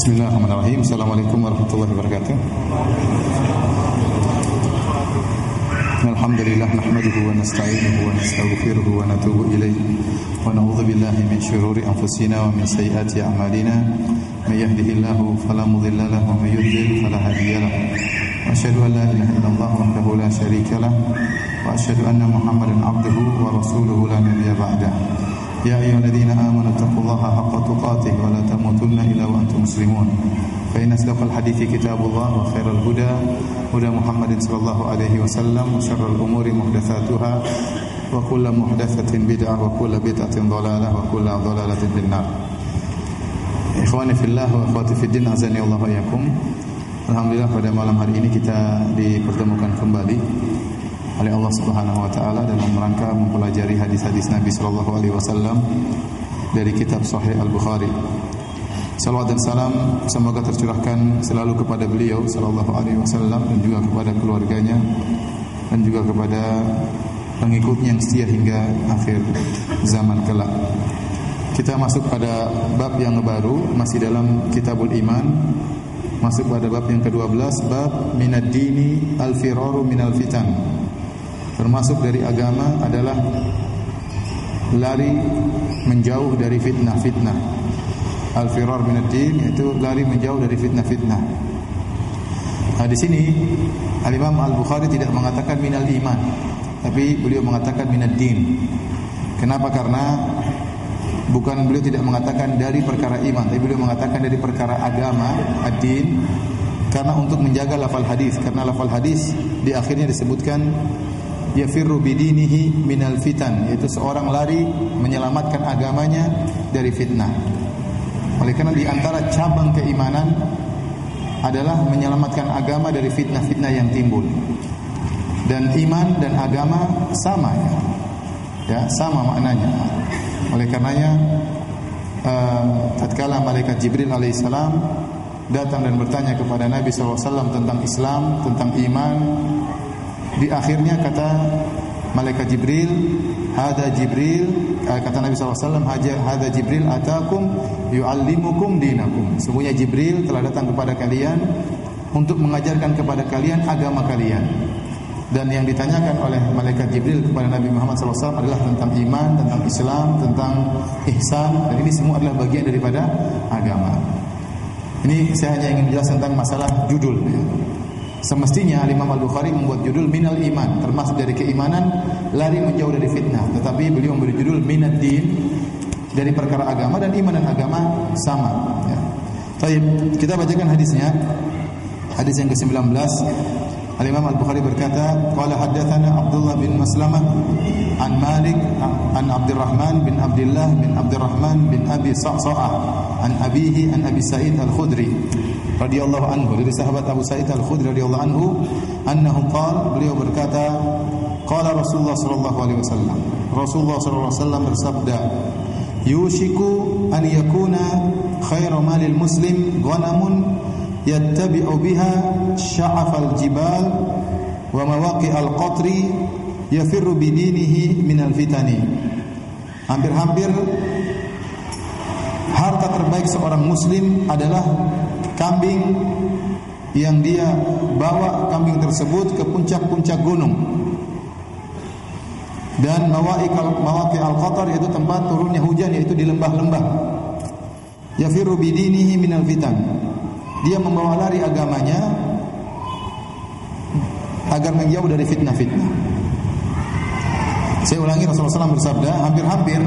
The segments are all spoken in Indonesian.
Bismillahirrahmanirrahim. Assalamualaikum warahmatullahi wabarakatuh. Alhamdulillah nahmaduhu wa nasta'inuhu wa nastaghfiruhu wa natubu ilayh wa na'udzu billahi min shururi anfusina wa min sayyiati a'malina. May yahdihillahu fala mudilla lahu wa may yudlil fala hadiya lahu. Asyhadu an la ilaha illallah wahdahu la syarika lah wa asyhadu anna Muhammadan 'abduhu wa rasuluhu la nabiyya ba'dahu. Ya ayyuhalladzina amanu taqullaha haqqa tuqatih wa la tamutunna illa wa antum muslimun. Fa inna asdaqal hadithi kitabullah wa khairal huda huda Muhammadin sallallahu alaihi wasallam wa syarrul umuri muhdatsatuha wa kullu muhdatsatin bid'ah wa kullu bid'atin dhalalah wa kullu dhalalatin finnar. Ikhwani fillah wa akhwati fid din, azani Allah wa iyyakum. Alhamdulillah pada malam hari ini kita dipertemukan kembali oleh Allah Subhanahu wa taala dalam rangka mempelajari hadis-hadis Nabi sallallahu alaihi wasallam dari kitab Sahih Al-Bukhari. Salawat dan salam semoga tercurahkan selalu kepada beliau sallallahu alaihi wasallam dan juga kepada keluarganya dan juga kepada pengikutnya yang setia hingga akhir zaman kelak. Kita masuk pada bab yang baru, masih dalam Kitabul Iman, masuk pada bab yang ke-12, bab minad dini al-firaru minal fitan. Termasuk dari agama adalah lari menjauh dari fitnah-fitnah. Al-firar minad din, yaitu lari menjauh dari fitnah-fitnah. Nah, di sini Al-Imam Al-Bukhari tidak mengatakan minal iman, tapi beliau mengatakan minad din. Kenapa? Karena bukan beliau tidak mengatakan dari perkara iman, tapi beliau mengatakan dari perkara agama, ad-din, karena untuk menjaga lafal hadis. Karena lafal hadis di akhirnya disebutkan yafirru bidinihi minal fitan, yaitu seorang lari menyelamatkan agamanya dari fitnah. Oleh karena di antara cabang keimanan adalah menyelamatkan agama dari fitnah-fitnah yang timbul. Dan iman dan agama sama, ya sama maknanya. Oleh karenanya tatkala malaikat Jibril alaihissalam datang dan bertanya kepada Nabi SAW tentang Islam, tentang iman, di akhirnya kata malaikat Jibril, hada Jibril, kata Nabi SAW, hada Jibril atakum yu'allimukum dinakum. Sesungguhnya Jibril telah datang kepada kalian untuk mengajarkan kepada kalian agama kalian. Dan yang ditanyakan oleh malaikat Jibril kepada Nabi Muhammad SAW adalah tentang iman, tentang Islam, tentang ihsan, dan ini semua adalah bagian daripada agama. Ini saya hanya ingin menjelaskan tentang masalah judul, ya. Semestinya Imam Al-Bukhari membuat judul minal iman, termasuk dari keimanan, lari menjauh dari fitnah. Tetapi beliau memberi judul minad din, dari perkara agama, dan iman dan agama sama, ya. Baik, kita bacakan hadisnya. Hadis yang ke-19. Al-Imam Al-Bukhari berkata, qala haddatsana Abdullah bin Maslamah an Malik an Abdurrahman bin Abdullah bin Abdurrahman bin Abi Sa'sa'ah an abihi an Abi Sa'id Al-Khudri radhiyallahu anhu, dari sahabat Abu Sa'id Al-Khudri radhiyallahu anhu, annahu qala, beliau berkata, qala Rasulullah sallallahu alaihi wasallam, Rasulullah sallallahu alaihi wasallam bersabda, yushiku an yakuna khairu malil muslim ghanamun yattabi'u biha sya'afal jibal wa mawaqi'al qatri yafirru bidinihi minal fitani. Hampir-hampir harta terbaik seorang muslim adalah kambing yang dia bawa kambing tersebut ke puncak-puncak gunung, dan mawaqi'al qatar, yaitu tempat turunnya hujan, yaitu di lembah-lembah. Yafirru bidinihi minal fitan, dia membawa lari agamanya agar menjauh dari fitnah-fitnah. Saya ulangi, Rasulullah SAW bersabda, hampir-hampir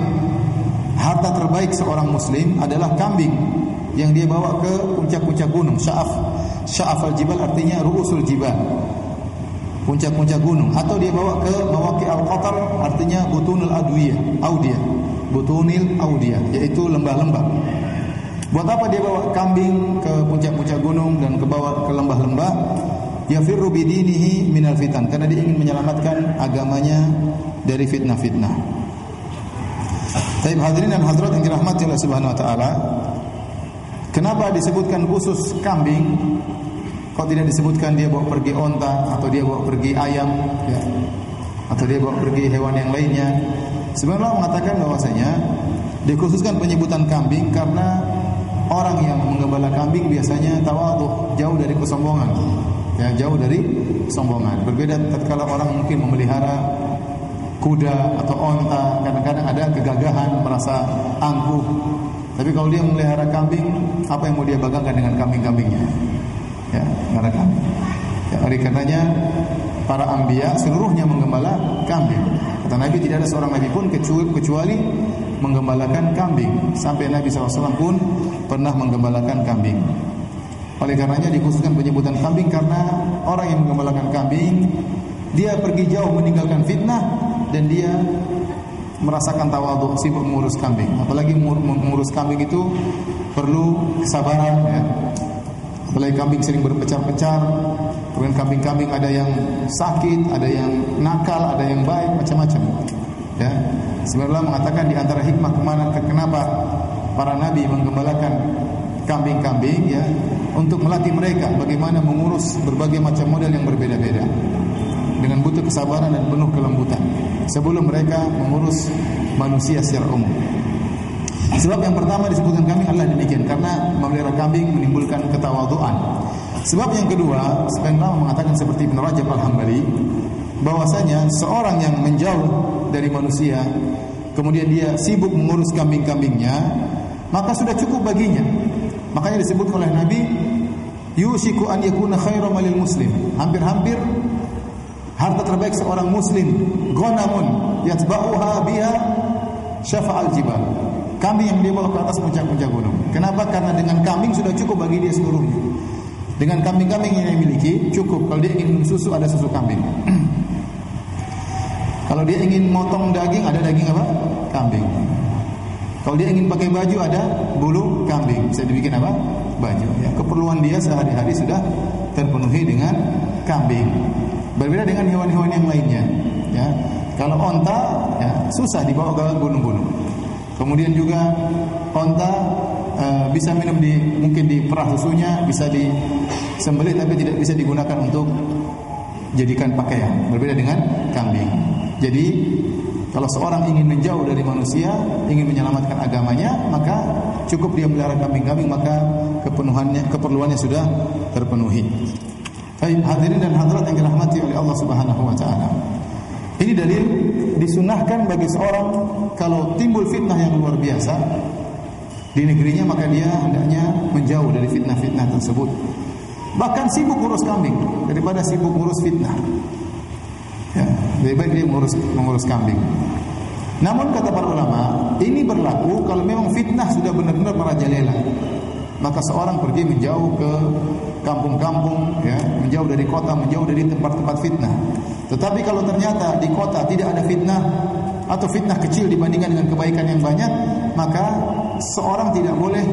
harta terbaik seorang muslim adalah kambing yang dia bawa ke puncak-puncak gunung. Sya'af al-jibal artinya ru'usul jibal, puncak-puncak gunung. Atau dia bawa ke mawaqi' al-qatar, artinya butunul audiyah, butunil audiyah, yaitu lembah-lembah. Buat apa dia bawa kambing ke puncak-puncak gunung dan ke bawah ke lembah-lembah? Yafirru bidinihi minal fitan, karena dia ingin menyelamatkan agamanya dari fitnah-fitnah. Baik, hadirin dan hadirat yang dirahmati Allah Subhanahu wa taala, kenapa disebutkan khusus kambing? Kok tidak disebutkan dia bawa pergi onta, atau dia bawa pergi ayam, ya, atau dia bawa pergi hewan yang lainnya? Sebenarnya Allah mengatakan bahwasanya dikhususkan penyebutan kambing karena orang yang menggembala kambing biasanya tawadhu, jauh dari kesombongan. Ya, jauh dari kesombongan. Berbeda tatkala orang mungkin memelihara kuda atau onta, kadang-kadang ada kegagahan, merasa angkuh. Tapi kalau dia memelihara kambing, apa yang mau dia banggakan dengan kambing-kambingnya? Ya, enggak ada kambing. Ya, oleh karenanya para anbiya seluruhnya menggembala kambing. Kata Nabi, tidak ada seorang nabi pun kecuali menggembalakan kambing. Sampai Nabi SAW pun pernah menggembalakan kambing. Oleh karenanya dikhususkan penyebutan kambing karena orang yang menggembalakan kambing, dia pergi jauh meninggalkan fitnah dan dia merasakan tawadhu, sibuk mengurus kambing. Apalagi mengurus kambing itu perlu kesabaran, ya. Apalagi kambing sering berpecar-pecar. Kemudian kambing-kambing ada yang sakit, ada yang nakal, ada yang baik, macam-macam. Ya. Sebenarnya mengatakan di antara hikmah kenapa para nabi menggembalakan kambing-kambing, ya, untuk melatih mereka bagaimana mengurus berbagai macam model yang berbeda-beda dengan butuh kesabaran dan penuh kelembutan sebelum mereka mengurus manusia secara umum. Sebab yang pertama disebutkan kambing adalah demikian, karena memelihara kambing menimbulkan ketawaduan. Sebab yang kedua, sebagian ulama mengatakan seperti Ibnu Rajab Al-Hambali, bahwasanya seorang yang menjauh dari manusia kemudian dia sibuk mengurus kambing-kambingnya, maka sudah cukup baginya. Makanya disebut oleh Nabi, yushiku an yakuna khairu malil muslim. Hampir-hampir harta terbaik seorang muslim, ghanamun yatba'uha biha syafa'al jibal. Kambing yang dia bawa ke atas puncak-puncak gunung. Kenapa? Karena dengan kambing sudah cukup bagi dia seluruhnya. Dengan kambing-kambing yang dia miliki cukup. Kalau dia ingin minum susu, ada susu kambing. Kalau dia ingin motong daging, ada daging apa? Kambing. Kalau dia ingin pakai baju, ada bulu kambing. Bisa dibikin apa? Baju. Ya, keperluan dia sehari-hari sudah terpenuhi dengan kambing. Berbeda dengan hewan-hewan yang lainnya. Ya, kalau onta, ya, susah dibawa ke gunung-gunung. Kemudian juga onta bisa minum mungkin di perah susunya, bisa disembelih tapi tidak bisa digunakan untuk jadikan pakaian. Berbeda dengan kambing. Jadi kalau seorang ingin menjauh dari manusia, ingin menyelamatkan agamanya, maka cukup dia melihara kambing-kambing, maka keperluannya sudah terpenuhi. Baik, hadirin dan hadirat yang dirahmati oleh Allah Subhanahu wa taala. Ini dalil disunahkan bagi seorang kalau timbul fitnah yang luar biasa di negerinya, maka dia hendaknya menjauh dari fitnah-fitnah tersebut. Bahkan sibuk ngurus kambing daripada sibuk ngurus fitnah. Ya, lebih baik dia mengurus kambing. Namun kata para ulama, ini berlaku kalau memang fitnah sudah benar-benar merajalela. Maka seorang pergi menjauh ke kampung-kampung, ya, menjauh dari kota, menjauh dari tempat-tempat fitnah. Tetapi kalau ternyata di kota tidak ada fitnah atau fitnah kecil dibandingkan dengan kebaikan yang banyak, maka seorang tidak boleh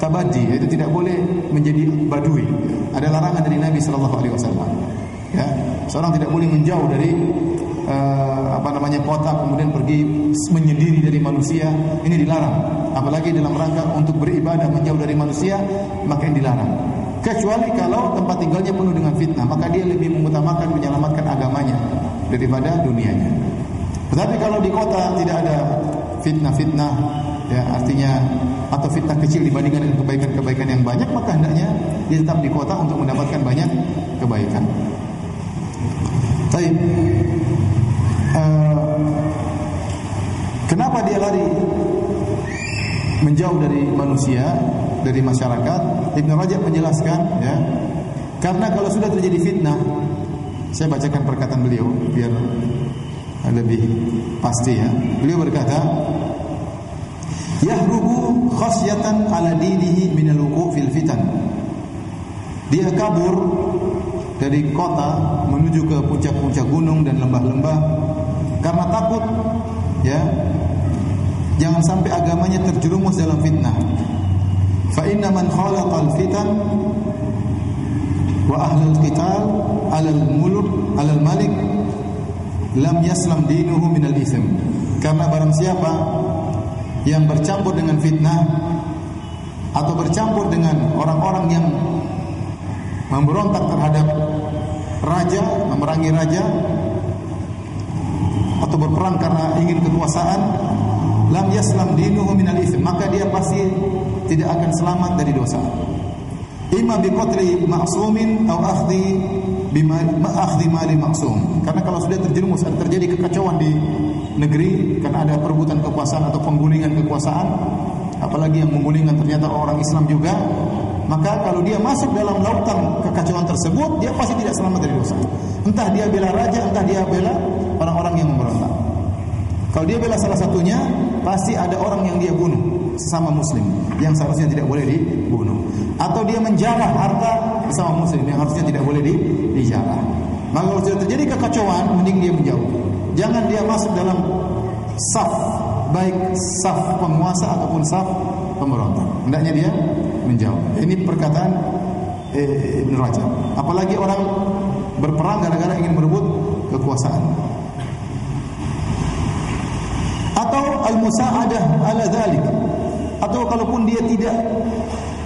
tabaddi, yaitu tidak boleh menjadi badui. Ada larangan dari Nabi sallallahu alaihi wasallam. Ya, seorang tidak boleh menjauh dari kota kemudian pergi menyendiri dari manusia, ini dilarang. Apalagi dalam rangka untuk beribadah menjauh dari manusia, maka ini dilarang. Kecuali kalau tempat tinggalnya penuh dengan fitnah, maka dia lebih mengutamakan menyelamatkan agamanya daripada dunianya. Tetapi kalau di kota tidak ada fitnah-fitnah, ya artinya atau fitnah kecil dibandingkan dengan kebaikan-kebaikan yang banyak, maka hendaknya dia tetap di kota untuk mendapatkan banyak kebaikan. Baik. Kenapa dia lari menjauh dari manusia, dari masyarakat? Ibnu Rajab menjelaskan, ya, karena kalau sudah terjadi fitnah, saya bacakan perkataan beliau biar lebih pasti, ya. Beliau berkata, yahrubu khasyatan ala dinihi minal wuqu' fil fitan. Dia kabur dari kota menuju ke puncak-puncak gunung dan lembah-lembah karena takut, ya, jangan sampai agamanya terjerumus dalam fitnah. Fa inna man khalaqal fitan wa ahlul qital 'alal muluk 'alal malik lam yaslam dinuhu minal itsm. Karena barang siapa yang bercampur dengan fitnah atau bercampur dengan orang-orang yang memberontak terhadap raja, memerangi raja, atau berperang karena ingin kekuasaan, lam yaslam dinuhu minal itsm, maka dia pasti tidak akan selamat dari dosa. Imma biqatli ma'sumin atau akhdhi mali ma'sum. Karena kalau sudah terjerumus, terjadi kekacauan di negeri, kan ada perebutan kekuasaan atau penggulingan kekuasaan, apalagi yang menggulingkan ternyata orang Islam juga, maka kalau dia masuk dalam lautan kekacauan tersebut, dia pasti tidak selamat dari dosa. Entah dia bela raja, entah dia bela orang-orang yang memberontak. Kalau dia bela salah satunya, pasti ada orang yang dia bunuh, sesama muslim, yang seharusnya tidak boleh dibunuh. Atau dia menjarah harta sesama muslim, yang harusnya tidak boleh dijarah. Maka kalau sudah terjadi kekacauan, mending dia menjauh. Jangan dia masuk dalam saf, baik saf penguasa ataupun saf pemberontak. Hendaknya dia menjauh. Ini perkataan Ibn Rajab. Apalagi orang berperang gara-gara ingin merebut kekuasaan. Atau al-musa'adah ala dhalik. Atau kalaupun dia tidak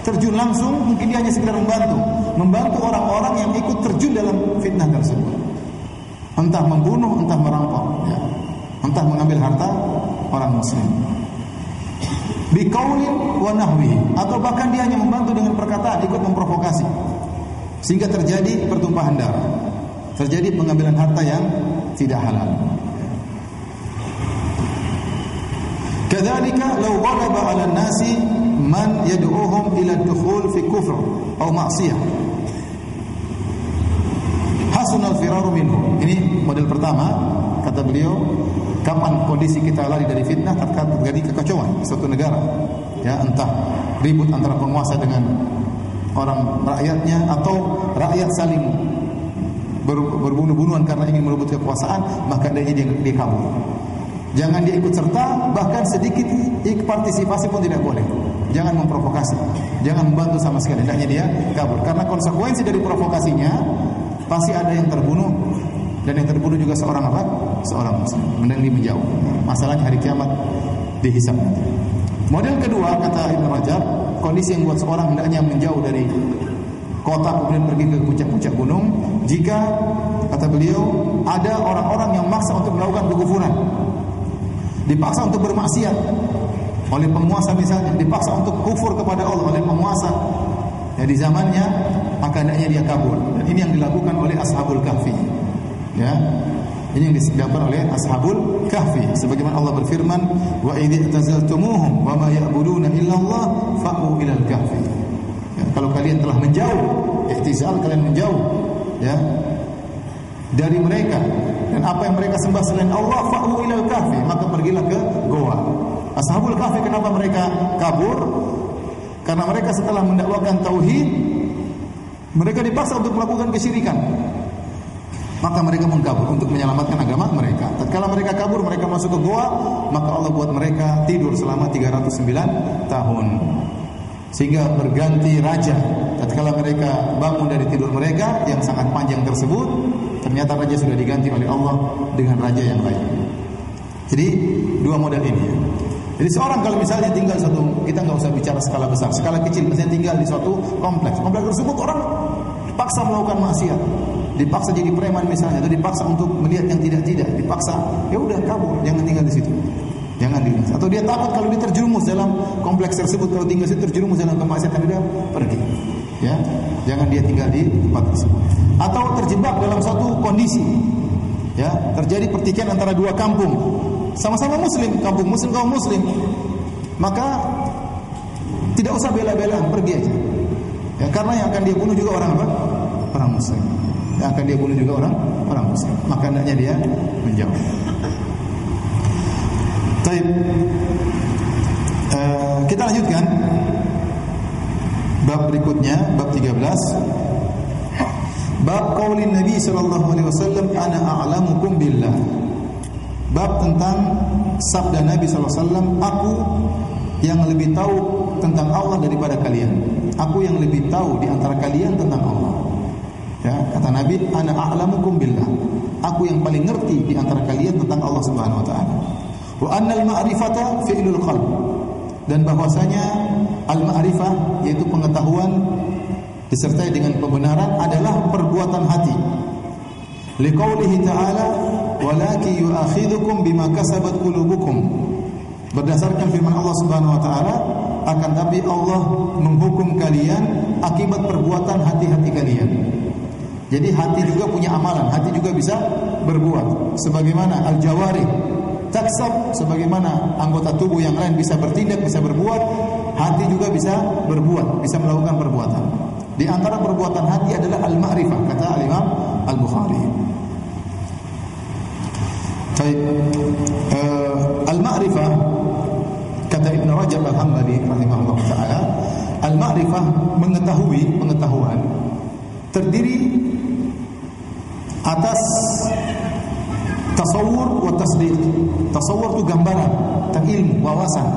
terjun langsung, mungkin dia hanya sekedar membantu orang-orang yang ikut terjun dalam fitnah tersebut. Entah membunuh, entah merampok, ya. Entah mengambil harta orang muslim. Biqaulin wa nahwihi, atau bahkan dia hanya membantu dengan perkataan, ikut memprovokasi, sehingga terjadi pertumpahan darah, terjadi pengambilan harta yang tidak halal. Kadzalika law ghalaba 'ala an-nasi man yad'uuhum ila ad-dukhul fi kufr aw ma'siyah hasunal firaru minhu. Ini model pertama, kata beliau, kapan kondisi kita lari dari fitnah, tatkala terjadi kekacauan di suatu negara, ya, entah ribut antara penguasa dengan orang rakyatnya, atau rakyat saling berbunuh-bunuhan karena ingin merebut kekuasaan, maka dia kabur. Jangan dia ikut serta, bahkan sedikit partisipasi pun tidak boleh. Jangan memprovokasi, jangan membantu sama sekali. Hendaknya dia kabur, karena konsekuensi dari provokasinya pasti ada yang terbunuh, dan yang terbunuh juga seorang apa? Seorang muslim. Mending dia menjauh. Masalahnya hari kiamat dihisab nanti. Model kedua, kata Ibn Rajab, kondisi yang buat seorang hendaknya menjauh dari kota kemudian pergi ke puncak-puncak gunung, jika, kata beliau, ada orang-orang yang maksa untuk melakukan kekufuran, dipaksa untuk bermaksiat oleh penguasa misalnya, dipaksa untuk kufur kepada Allah oleh penguasa, ya, di zamannya, maka hendaknya dia kabur. Dan ini yang dilakukan oleh Ashabul Kahfi, ya. Ini yang dilakukan oleh Ashabul Kahfi, sebagaimana Allah berfirman, wa idh tazaltumuhum wa ma ya'buduna illa Allah fa'u ilal kahfi. Ya, kalau kalian telah menjauh, ihtizal, kalian menjauh, ya, dari mereka dan apa yang mereka sembah selain Allah, fa'u ilal kahfi, maka pergilah ke goa. Ashabul Kahfi, kenapa mereka kabur? Karena mereka setelah mendakwakan tauhid, mereka dipaksa untuk melakukan kesyirikan. Maka mereka mengkabur untuk menyelamatkan agama mereka. Tatkala mereka kabur, mereka masuk ke goa, maka Allah buat mereka tidur selama 309 tahun. Sehingga berganti raja. Tatkala mereka bangun dari tidur mereka yang sangat panjang tersebut, ternyata raja sudah diganti oleh Allah dengan raja yang lain. Jadi dua model ini, ya. Jadi seorang kalau misalnya tinggal satu, kita nggak usah bicara skala besar, skala kecil, misalnya tinggal di suatu kompleks tersebut orang dipaksa melakukan maksiat, dipaksa jadi preman misalnya, atau dipaksa untuk melihat yang tidak-tidak, dipaksa, ya udah kabur, jangan tinggal di situ, jangan tinggal. Atau dia takut kalau dia terjerumus dalam kompleks tersebut, kalau tinggal di situ terjerumus dalam kemaksiatan, dia pergi, ya, jangan dia tinggal di tempat tersebut. Atau terjebak dalam suatu kondisi, ya, terjadi pertikaian antara dua kampung, sama-sama muslim, kampung muslim, kaum muslim, maka tidak usah bela-belaan, pergi aja, ya, karena yang akan dia bunuh juga orang apa? Orang muslim. Yang akan dia bunuh juga orang muslim. Maka hendaknya dia menjauh. Baik. Kita lanjutkan bab berikutnya, bab 13. Bab qaulin Nabi sallallahu alaihi wasallam, ana a'lamukum billah. Bab tentang sabda Nabi sallallahu alaihi wasallam, aku yang lebih tahu tentang Allah daripada kalian. Aku yang lebih tahu di antara kalian tentang Allah. Ya, kata Nabi, ana a'lamukum billah. Aku yang paling ngerti di antara kalian tentang Allah Subhanahu wa taala. Wa annal ma'rifata fi'lul qalb. Dan bahwasanya al-ma'rifah, yaitu pengetahuan disertai dengan pembenaran, adalah perbuatan hati. Liqaulihi ta'ala, walakin yu'akhidhukum bima kasabat qulubukum. Berdasarkan firman Allah Subhanahu wa taala, akan tapi Allah menghukum kalian akibat perbuatan hati-hati kalian. Jadi hati juga punya amalan, hati juga bisa berbuat. Sebagaimana al-jawarih taksab, sebagaimana anggota tubuh yang lain bisa bertindak, bisa berbuat, hati juga bisa berbuat, bisa melakukan perbuatan. Di antara perbuatan hati adalah al-ma'rifah, kata al-Imam Al-Bukhari. Al-ma'rifah, kata Ibn Rajab Al-Hambali rahimahullah ta'ala, al-ma'rifah pengetahuan terdiri atas tasawur wa tasdiq. Tasawur itu gambaran, ilmu, wawasan.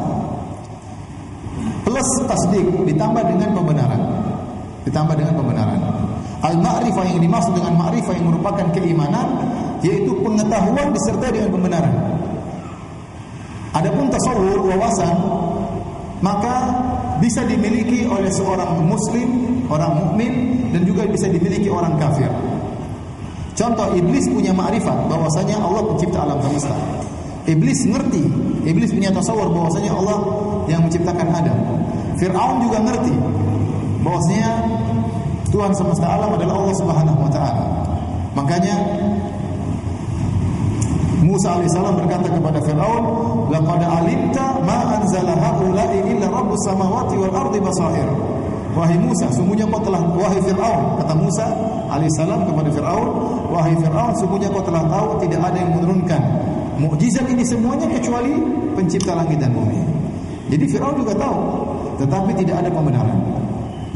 Plus tasdiq ditambah dengan pembenaran. Al-ma'rifah yang dimaksud dengan ma'rifah yang merupakan keimanan, yaitu pengetahuan disertai dengan pembenaran. Adapun tasawur, wawasan, maka bisa dimiliki oleh seorang muslim, orang mukmin, dan juga bisa dimiliki orang kafir. Contoh, iblis punya ma'rifat bahwasanya Allah pencipta alam semesta. Iblis ngerti, iblis punya tasawur bahwasanya Allah yang menciptakan Adam. Fir'aun juga ngerti bahwasanya Tuhan semesta alam adalah Allah Subhanahu wa taala. Makanya Musa alaihissalam berkata kepada Fir'aun, "Laqad alimta ma anzala haula'i illa rabbus samawati wal ardi basair." Wahai Musa, sungguhnya kau telah, wahai Fir'aun, kata Musa alaihissalam kepada Fir'aun, wahai Fir'aun, sungguhnya kau telah tahu tidak ada yang menurunkan mukjizat ini semuanya kecuali pencipta langit dan bumi. Jadi Fir'aun juga tahu, tetapi tidak ada pembenaran.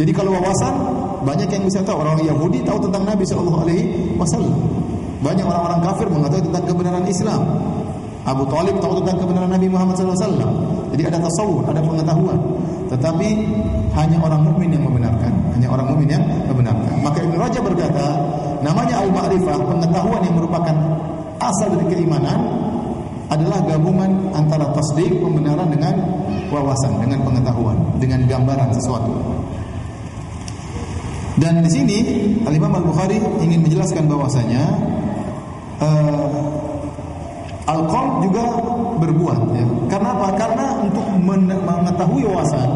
Jadi kalau wawasan, banyak yang bisa tahu. Orang Yahudi tahu tentang Nabi SAW. Banyak orang-orang kafir mengetahui tentang kebenaran Islam. Abu Talib tahu tentang kebenaran Nabi Muhammad SAW. Jadi ada tasawur, ada pengetahuan. Tetapi hanya orang mukmin yang membenarkan. Maka Ibn Rajab berkata, namanya al-ma'rifah, pengetahuan yang merupakan asal dari keimanan, adalah gabungan antara tasdik, pembenaran, dengan wawasan, dengan pengetahuan, dengan gambaran sesuatu. Dan di sini Al-Imam Al-Bukhari ingin menjelaskan bahwasanya al-qalb juga berbuat, ya. Karena apa? Karena untuk mengetahui wawasan,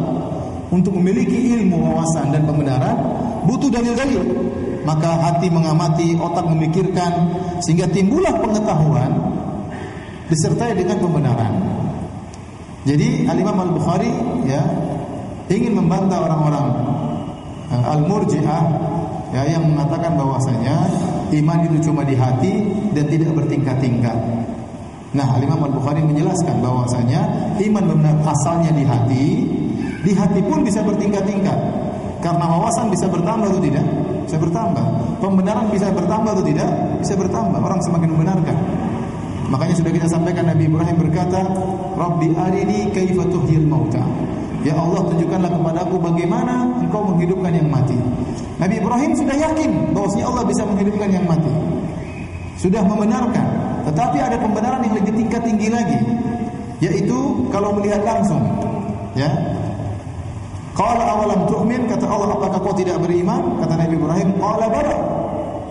untuk memiliki ilmu, wawasan dan pembenaran, butuh dalil-dalil. Maka hati mengamati, otak memikirkan, sehingga timbullah pengetahuan disertai dengan pembenaran. Jadi Al-Imam Al-Bukhari, ya, ingin membantah orang-orang Al-Murji'ah, ya, yang mengatakan bahwasanya iman itu cuma di hati dan tidak bertingkat-tingkat. Nah, Al-Imam Al-Bukhari menjelaskan bahwasanya iman benar asalnya di hati pun bisa bertingkat-tingkat. Karena wawasan bisa bertambah atau tidak? Bisa bertambah. Pembenaran bisa bertambah atau tidak? Bisa bertambah. Orang semakin membenarkan. Makanya sudah kita sampaikan, Nabi Ibrahim berkata, "Rabbi arini kaifa tuhyil mauta." Ya Allah, tunjukkanlah kepadaku bagaimana Engkau menghidupkan yang mati. Nabi Ibrahim sudah yakin bahwasanya Allah bisa menghidupkan yang mati. Sudah membenarkan. Tetapi ada pembenaran yang lebih tingkat tinggi lagi, yaitu kalau melihat langsung, ya. Qala awalam tu'min, kata Allah, apakah kau tidak beriman? Kata Nabi Ibrahim, qala bala,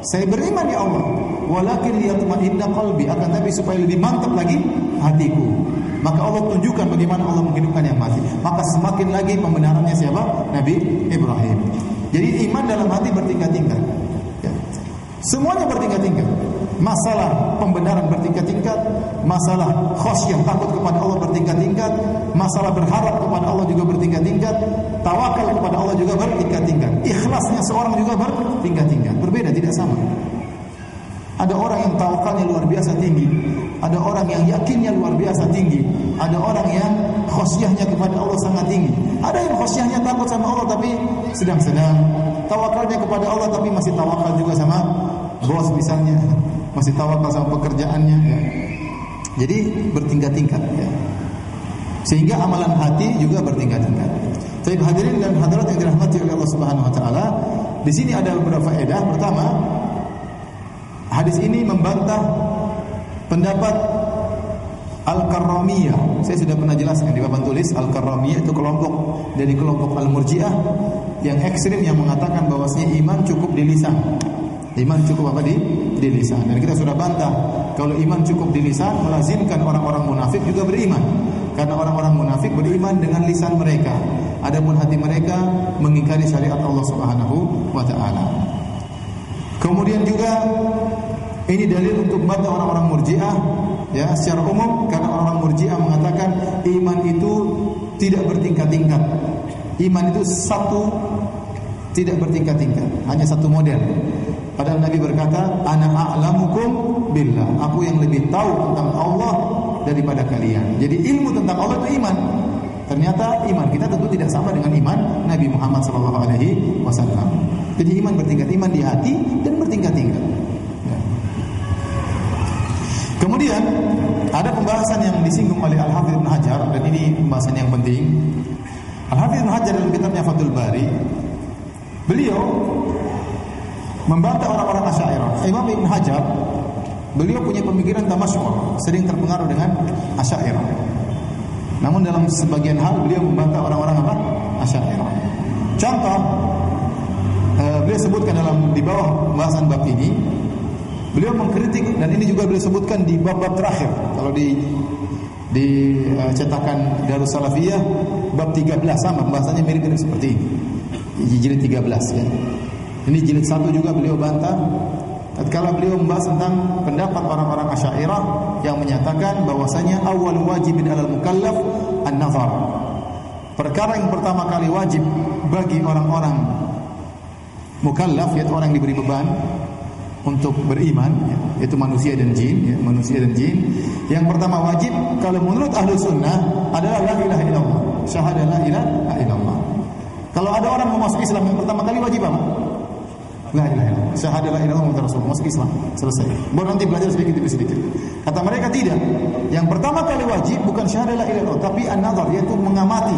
saya beriman ya Allah, walakin liyatma'inna qalbi, akan tapi supaya lebih mantap lagi hatiku. Maka Allah tunjukkan bagaimana Allah menghidupkan yang mati. Maka semakin lagi pembenarannya siapa? Nabi Ibrahim. Jadi iman dalam hati bertingkat-tingkat, ya. Semuanya bertingkat-tingkat. Masalah pembenaran bertingkat-tingkat, masalah khasyah, takut kepada Allah bertingkat-tingkat, masalah berharap kepada Allah juga bertingkat-tingkat, tawakal kepada Allah juga bertingkat-tingkat, ikhlasnya seorang juga bertingkat-tingkat. Berbeda, tidak sama. Ada orang yang tawakalnya luar biasa tinggi, ada orang yang yakinnya luar biasa tinggi, ada orang yang khasyahnya kepada Allah sangat tinggi, ada yang khasyahnya takut sama Allah tapi sedang-sedang, tawakalnya kepada Allah tapi masih tawakal juga sama bos misalnya, masih tawakal sama pekerjaannya, ya. Jadi bertingkat-tingkat, ya. Sehingga amalan hati juga bertingkat-tingkat. Tapi hadirin dan hadirat yang dirahmati oleh Allah Subhanahu wa taala, di sini ada beberapa faedah. Pertama, hadis ini membantah pendapat Al-Karramiyah. Saya sudah pernah jelaskan di papan tulis, Al-Karramiyah itu kelompok dari kelompok Al-Murji'ah yang ekstrim, yang mengatakan bahwasanya iman cukup di lisan. Iman cukup apa di lisan. Dan kita sudah bantah, kalau iman cukup di lisan melazimkan orang-orang munafik juga beriman. Karena orang-orang munafik beriman dengan lisan mereka, adapun hati mereka mengingkari syariat Allah Subhanahu wa taala. Kemudian juga ini dalil untuk membantah orang-orang Murji'ah ya secara umum, karena orang-orang Murji'ah mengatakan iman itu tidak bertingkat-tingkat. Iman itu satu, tidak bertingkat-tingkat, hanya satu model. Padahal Nabi berkata, "Ana a'lamukum billah." Aku yang lebih tahu tentang Allah daripada kalian. Jadi ilmu tentang Allah itu iman. Ternyata iman kita tentu tidak sama dengan iman Nabi Muhammad SAW. Jadi iman bertingkat, iman di hati dan bertingkat-tingkat. Ya. Kemudian ada pembahasan yang disinggung oleh Al-Hafidz Ibnu Hajar, dan ini pembahasan yang penting. Al-Hafidz Ibnu Hajar dalam kitabnya Fathul Bari, beliau membantah orang-orang Asy'ariyah. Imam Ibnu Hajar, beliau punya pemikiran tamasyur, sering terpengaruh dengan Asy'ariyah. Namun dalam sebagian hal beliau membantah orang-orang apa? Asy'ariyah. Contoh, beliau sebutkan di bawah pembahasan bab ini, beliau mengkritik, dan ini juga beliau sebutkan di bab-bab terakhir. Kalau di cetakan Darus Salafiyah bab 13 sama pembahasannya mirip-mirip seperti ini. Jilid 13 ya. Ini jilid 1 juga beliau bantah tatkala beliau membahas tentang pendapat orang-orang Asy'ariyah yang menyatakan bahwasanya awal wajibin 'alal mukallaf an-nazar. Perkara yang pertama kali wajib bagi orang-orang mukallaf, yaitu orang yang diberi beban untuk beriman, yaitu manusia dan jin, ya, manusia dan jin. Yang pertama wajib kalau menurut ahlu sunnah adalah la ilaha illallah, syahadah la ilaha illallah. Kalau ada orang mau masuk Islam yang pertama kali wajib apa? La ilaha illallah, syahadah la ilaha illallah, Rasul, masuk Islam, selesai. Baru nanti belajar sedikit demi sedikit. Kata mereka tidak. Yang pertama kali wajib bukan syahadah la ilaha illallah, tapi an-nazar, yaitu mengamati.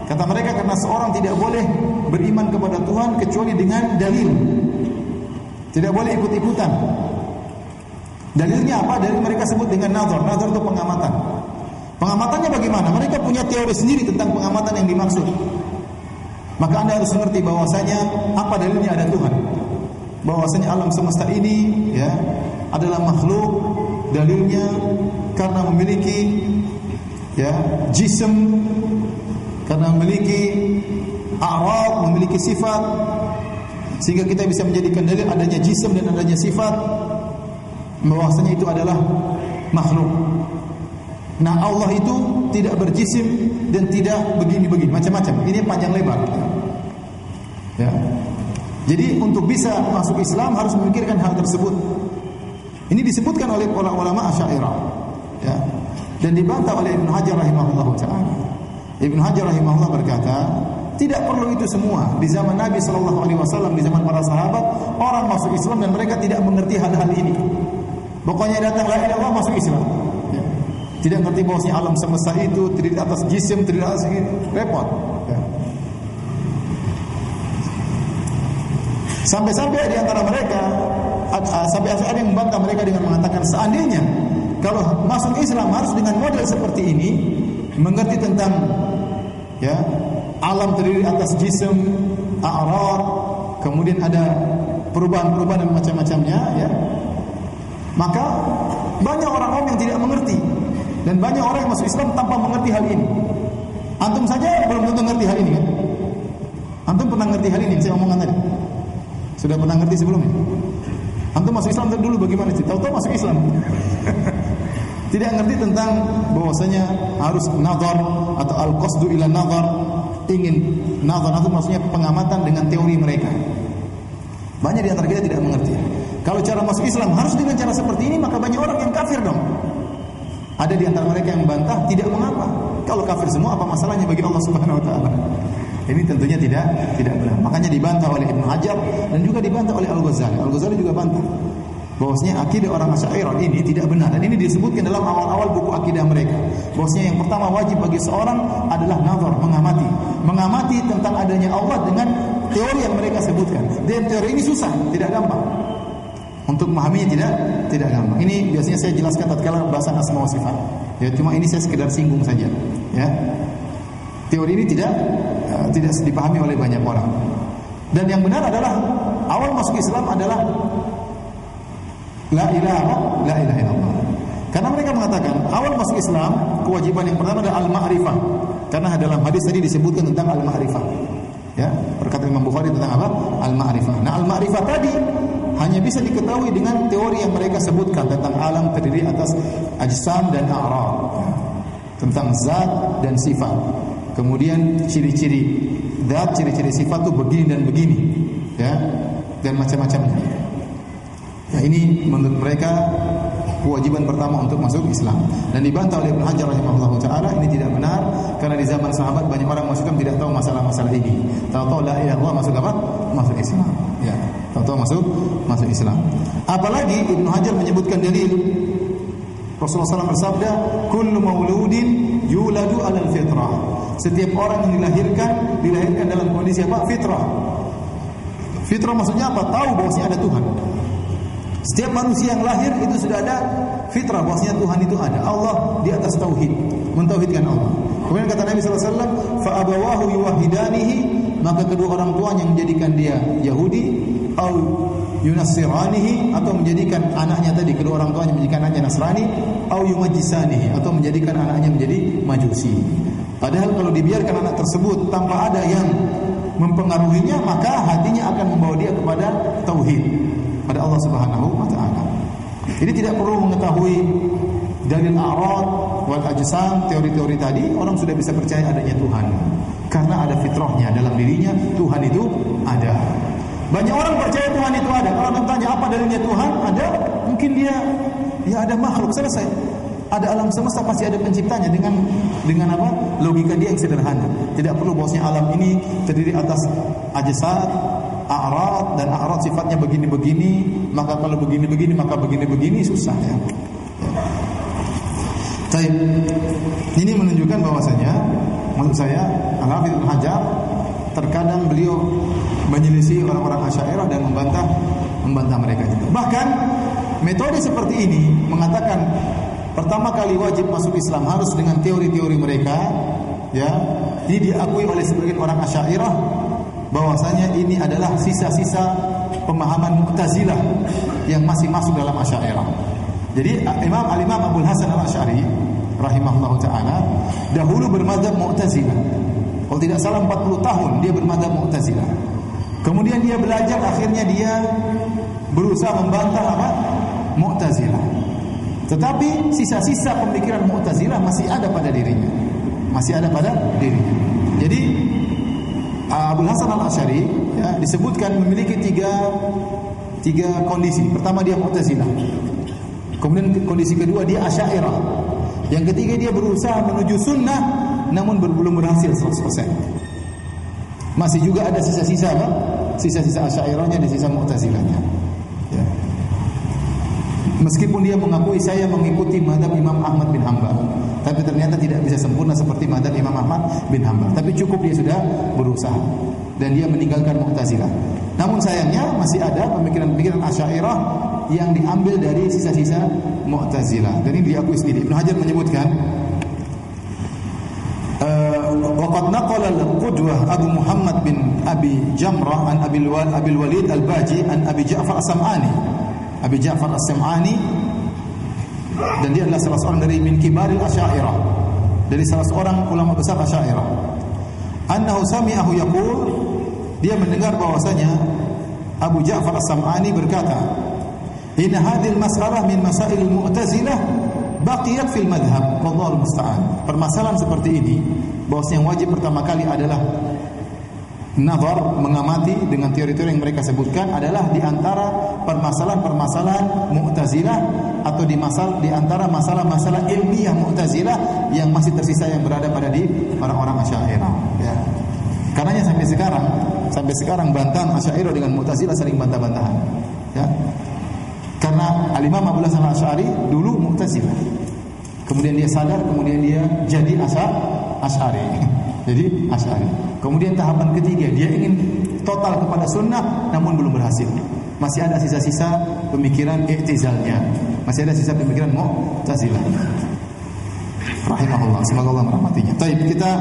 Kata mereka karena seorang tidak boleh beriman kepada Tuhan kecuali dengan dalil. Tidak boleh ikut-ikutan. Dalilnya apa? Dalil mereka sebut dengan nazar. Nazar itu pengamatan. Pengamatannya bagaimana? Mereka punya teori sendiri tentang pengamatan yang dimaksud. Maka Anda harus mengerti bahwasanya apa dalilnya ada Tuhan. Bahwasanya alam semesta ini ya adalah makhluk, dalilnya karena memiliki ya jism, karena memiliki a'rad, memiliki sifat, sehingga kita bisa menjadikan dalil adanya jism dan adanya sifat, bahwasanya itu adalah makhluk. Nah, Allah itu tidak berjisim dan tidak begini-begini, macam-macam. Ini panjang lebar. Ya. Jadi untuk bisa masuk Islam harus memikirkan hal tersebut. Ini disebutkan oleh ulama Asy'ariyah. Ya. Dan dibantah oleh Ibnu Hajar rahimahullahu taala. Ibnu Hajar rahimahullah berkata, tidak perlu itu semua. Di zaman Nabi SAW, di zaman para sahabat, orang masuk Islam dan mereka tidak mengerti hal-hal ini. Pokoknya datang la ilaha illallah masuk Islam. Ya. Tidak mengerti bahwasanya alam semesta itu terdiri atas jisim, terdiri atas repot. Ya. Sampai-sampai di antara mereka, sampai ada yang membantah mereka dengan mengatakan seandainya kalau masuk Islam harus dengan model seperti ini, mengerti tentang ya alam terdiri atas jisim, a'rad, kemudian ada perubahan-perubahan dan macam-macamnya, ya. Maka banyak orang-orang yang tidak mengerti dan banyak orang yang masuk Islam tanpa mengerti hal ini. Antum saja belum tentu mengerti hal ini kan? Antum pernah mengerti hal ini? Saya omongan tadi. Sudah pernah ngerti sebelumnya? Antum masuk Islam dulu bagaimana sih? Tahu-tahu masuk Islam. Tidak ngerti tentang bahwasanya harus nazar atau al-qasdu ila nazar, ingin nazar itu maksudnya pengamatan dengan teori mereka. Banyak di antara kita tidak mengerti. Kalau cara masuk Islam harus dengan cara seperti ini, maka banyak orang yang kafir dong. Ada di antara mereka yang membantah, tidak mengapa. Kalau kafir semua apa masalahnya bagi Allah Subhanahu wa taala? Ini tentunya tidak benar. Makanya dibantah oleh Ibnu Hajar dan juga dibantah oleh Al-Ghazali. Al-Ghazali juga bantah bahwasanya akidah orang Asy'ariyah ini tidak benar, dan ini disebutkan dalam awal-awal buku akidah mereka. Bahwasanya yang pertama wajib bagi seorang adalah nazar, mengamati tentang adanya Allah dengan teori yang mereka sebutkan. Dan teori ini susah, tidak gampang. Untuk memahaminya tidak gampang. Ini biasanya saya jelaskan tatkala bahasan asma wa sifat. Ya, cuma ini saya sekedar singgung saja, ya. Teori ini tidak dipahami oleh banyak orang. Dan yang benar adalah awal masuk Islam adalah la ilaha illallah. Karena mereka mengatakan awal masuk Islam kewajiban yang pertama adalah al-ma'rifah. Karena dalam hadis tadi disebutkan tentang al-ma'rifah. Ya, perkataan Imam Bukhari tentang apa? Al-ma'rifah. Nah, al-ma'rifah tadi hanya bisa diketahui dengan teori yang mereka sebutkan tentang alam terdiri atas ajsam dan a'rad. Ya. Tentang zat dan sifat. Kemudian ciri-ciri zat, ciri-ciri sifat itu begini dan begini, ya, dan macam-macamnya. Ya, ini menurut mereka kewajiban pertama untuk masuk Islam. Dan dibantah oleh Ibnu Hajar rahimahullah taala, ini tidak benar karena di zaman sahabat banyak orang masuk Islam tidak tahu masalah-masalah ini. Tahu-tahu la ilaha illallah masuk apa? Masuk Islam. Ya, tahu-tahu masuk Islam. Apalagi Ibnu Hajar menyebutkan dalil Rasulullah SAW bersabda, "Kullu mauludin yuladu 'alal fitrah." Setiap orang yang dilahirkan dalam kondisi apa? Fitrah. Fitrah maksudnya apa? Tahu bahwasanya ada Tuhan. Setiap manusia yang lahir itu sudah ada fitrah bahwasanya Tuhan itu ada. Allah di atas tauhid, mentauhidkan Allah. Kemudian kata Nabi sallallahu alaihi wasallam, "Fa abawahu yuwahhidanihi," maka kedua orang tuanya menjadikan dia Yahudi, atau yunassiranihi, atau menjadikan anaknya tadi kedua orang tuanya menjadikan anaknya Nasrani, atau yumajjisanihi, atau menjadikan anaknya menjadi Majusi. Padahal kalau dibiarkan anak tersebut tanpa ada yang mempengaruhinya, maka hatinya akan membawa dia kepada tauhid, pada Allah Subhanahu wa taala. Jadi tidak perlu mengetahui dalil a'rad wal ajsam, teori-teori tadi, orang sudah bisa percaya adanya Tuhan. Karena ada fitrahnya dalam dirinya, Tuhan itu ada. Banyak orang percaya Tuhan itu ada. Kalau ditanya apa dalilnya Tuhan ada, mungkin dia ada makhluk, selesai. Ada alam semesta, pasti ada penciptanya dengan apa? Logika dia yang sederhana. Tidak perlu bahwasanya alam ini terdiri atas ajsad, a'rad, dan a'rad sifatnya begini-begini, maka kalau begini-begini maka begini-begini, susah ya. Baik. Ini menunjukkan bahwasanya menurut saya Al-Hafidz Ibnu Hajar terkadang beliau menyelisih orang-orang Asy'ariyah dan membantah mereka juga. Bahkan metode seperti ini mengatakan pertama kali wajib masuk Islam harus dengan teori-teori mereka, ya. Ini diakui oleh sebagian orang Asy'ariyah bahwasanya ini adalah sisa-sisa pemahaman Mu'tazilah yang masih masuk dalam Asy'ariyah. Jadi Al-Imam Abul Hasan Al-Asy'ari rahimahullahu taala dahulu bermadzhab Mu'tazilah. Kalau tidak salah 40 tahun dia bermadzhab Mu'tazilah. Kemudian dia belajar, akhirnya dia berusaha membantah apa? Mu'tazilah. Tetapi sisa-sisa pemikiran Mu'tazilah masih ada pada dirinya. Jadi Abul Hasan Al-Asy'ari ya, disebutkan memiliki tiga kondisi. Pertama dia Mu'tazilah. Kemudian kondisi kedua dia Asy'ariyah. Yang ketiga dia berusaha menuju sunnah namun belum berhasil 100%. Masih juga ada sisa-sisa apa? Sisa-sisa Asy'ariyahnya dan sisa Mu'tazilahnya. Ya. Meskipun dia mengakui saya mengikuti mazhab Imam Ahmad bin Hanbal, tapi ternyata tidak bisa sempurna seperti mazhab Imam Ahmad bin Hanbal. Tapi cukup dia sudah berusaha dan dia meninggalkan Mu'tazilah. Namun sayangnya masih ada pemikiran-pemikiran Asy'ariyah yang diambil dari sisa-sisa Mu'tazilah. Dan ini diakui sendiri. Ibnu Hajar menyebutkan waqad naqala al-Qudwah Abu Muhammad bin Abi Jamrah an Abil Walid Al-Baji an Abi Ja'far As-Sam'ani. Abi Ja'far As-Sam'ani, dan dia adalah salah seorang dari min kibaril Asy'ariyah, dari salah seorang ulama besar Asy'ariyah. Annahu sami'ahu yaqul, dia mendengar bahwasanya Abu Ja'far As-Sam'ani berkata, "Inna hadhil mas'alah min masail Mu'tazilah baqiyat fil madhhab, wallahu musta'an." Permasalahan seperti ini, bahwasanya yang wajib pertama kali adalah nazar, mengamati dengan teori-teori yang mereka sebutkan, adalah di antara permasalahan-permasalahan Mu'tazilah atau di antara masalah-masalah ilmiah Mu'tazilah yang masih tersisa yang berada pada di orang-orang Asy'ariyah, ya. Karenanya sampai sekarang bantahan Asy'ariyah dengan Mu'tazilah saling bantah-bantahan, ya. Karena Al-Imam Abul Hasan Al-Asy'ari dulu Mu'tazilah. Kemudian dia sadar, kemudian dia jadi Asy'ari. Jadi Asy'ari. Kemudian tahapan ketiga, dia ingin total kepada sunnah namun belum berhasil. Masih ada sisa-sisa pemikiran i'tizalnya. Masih ada sisa pemikiran Mu'tazilah. Rahimahullah, semoga Allah merahmatinya. Baik, kita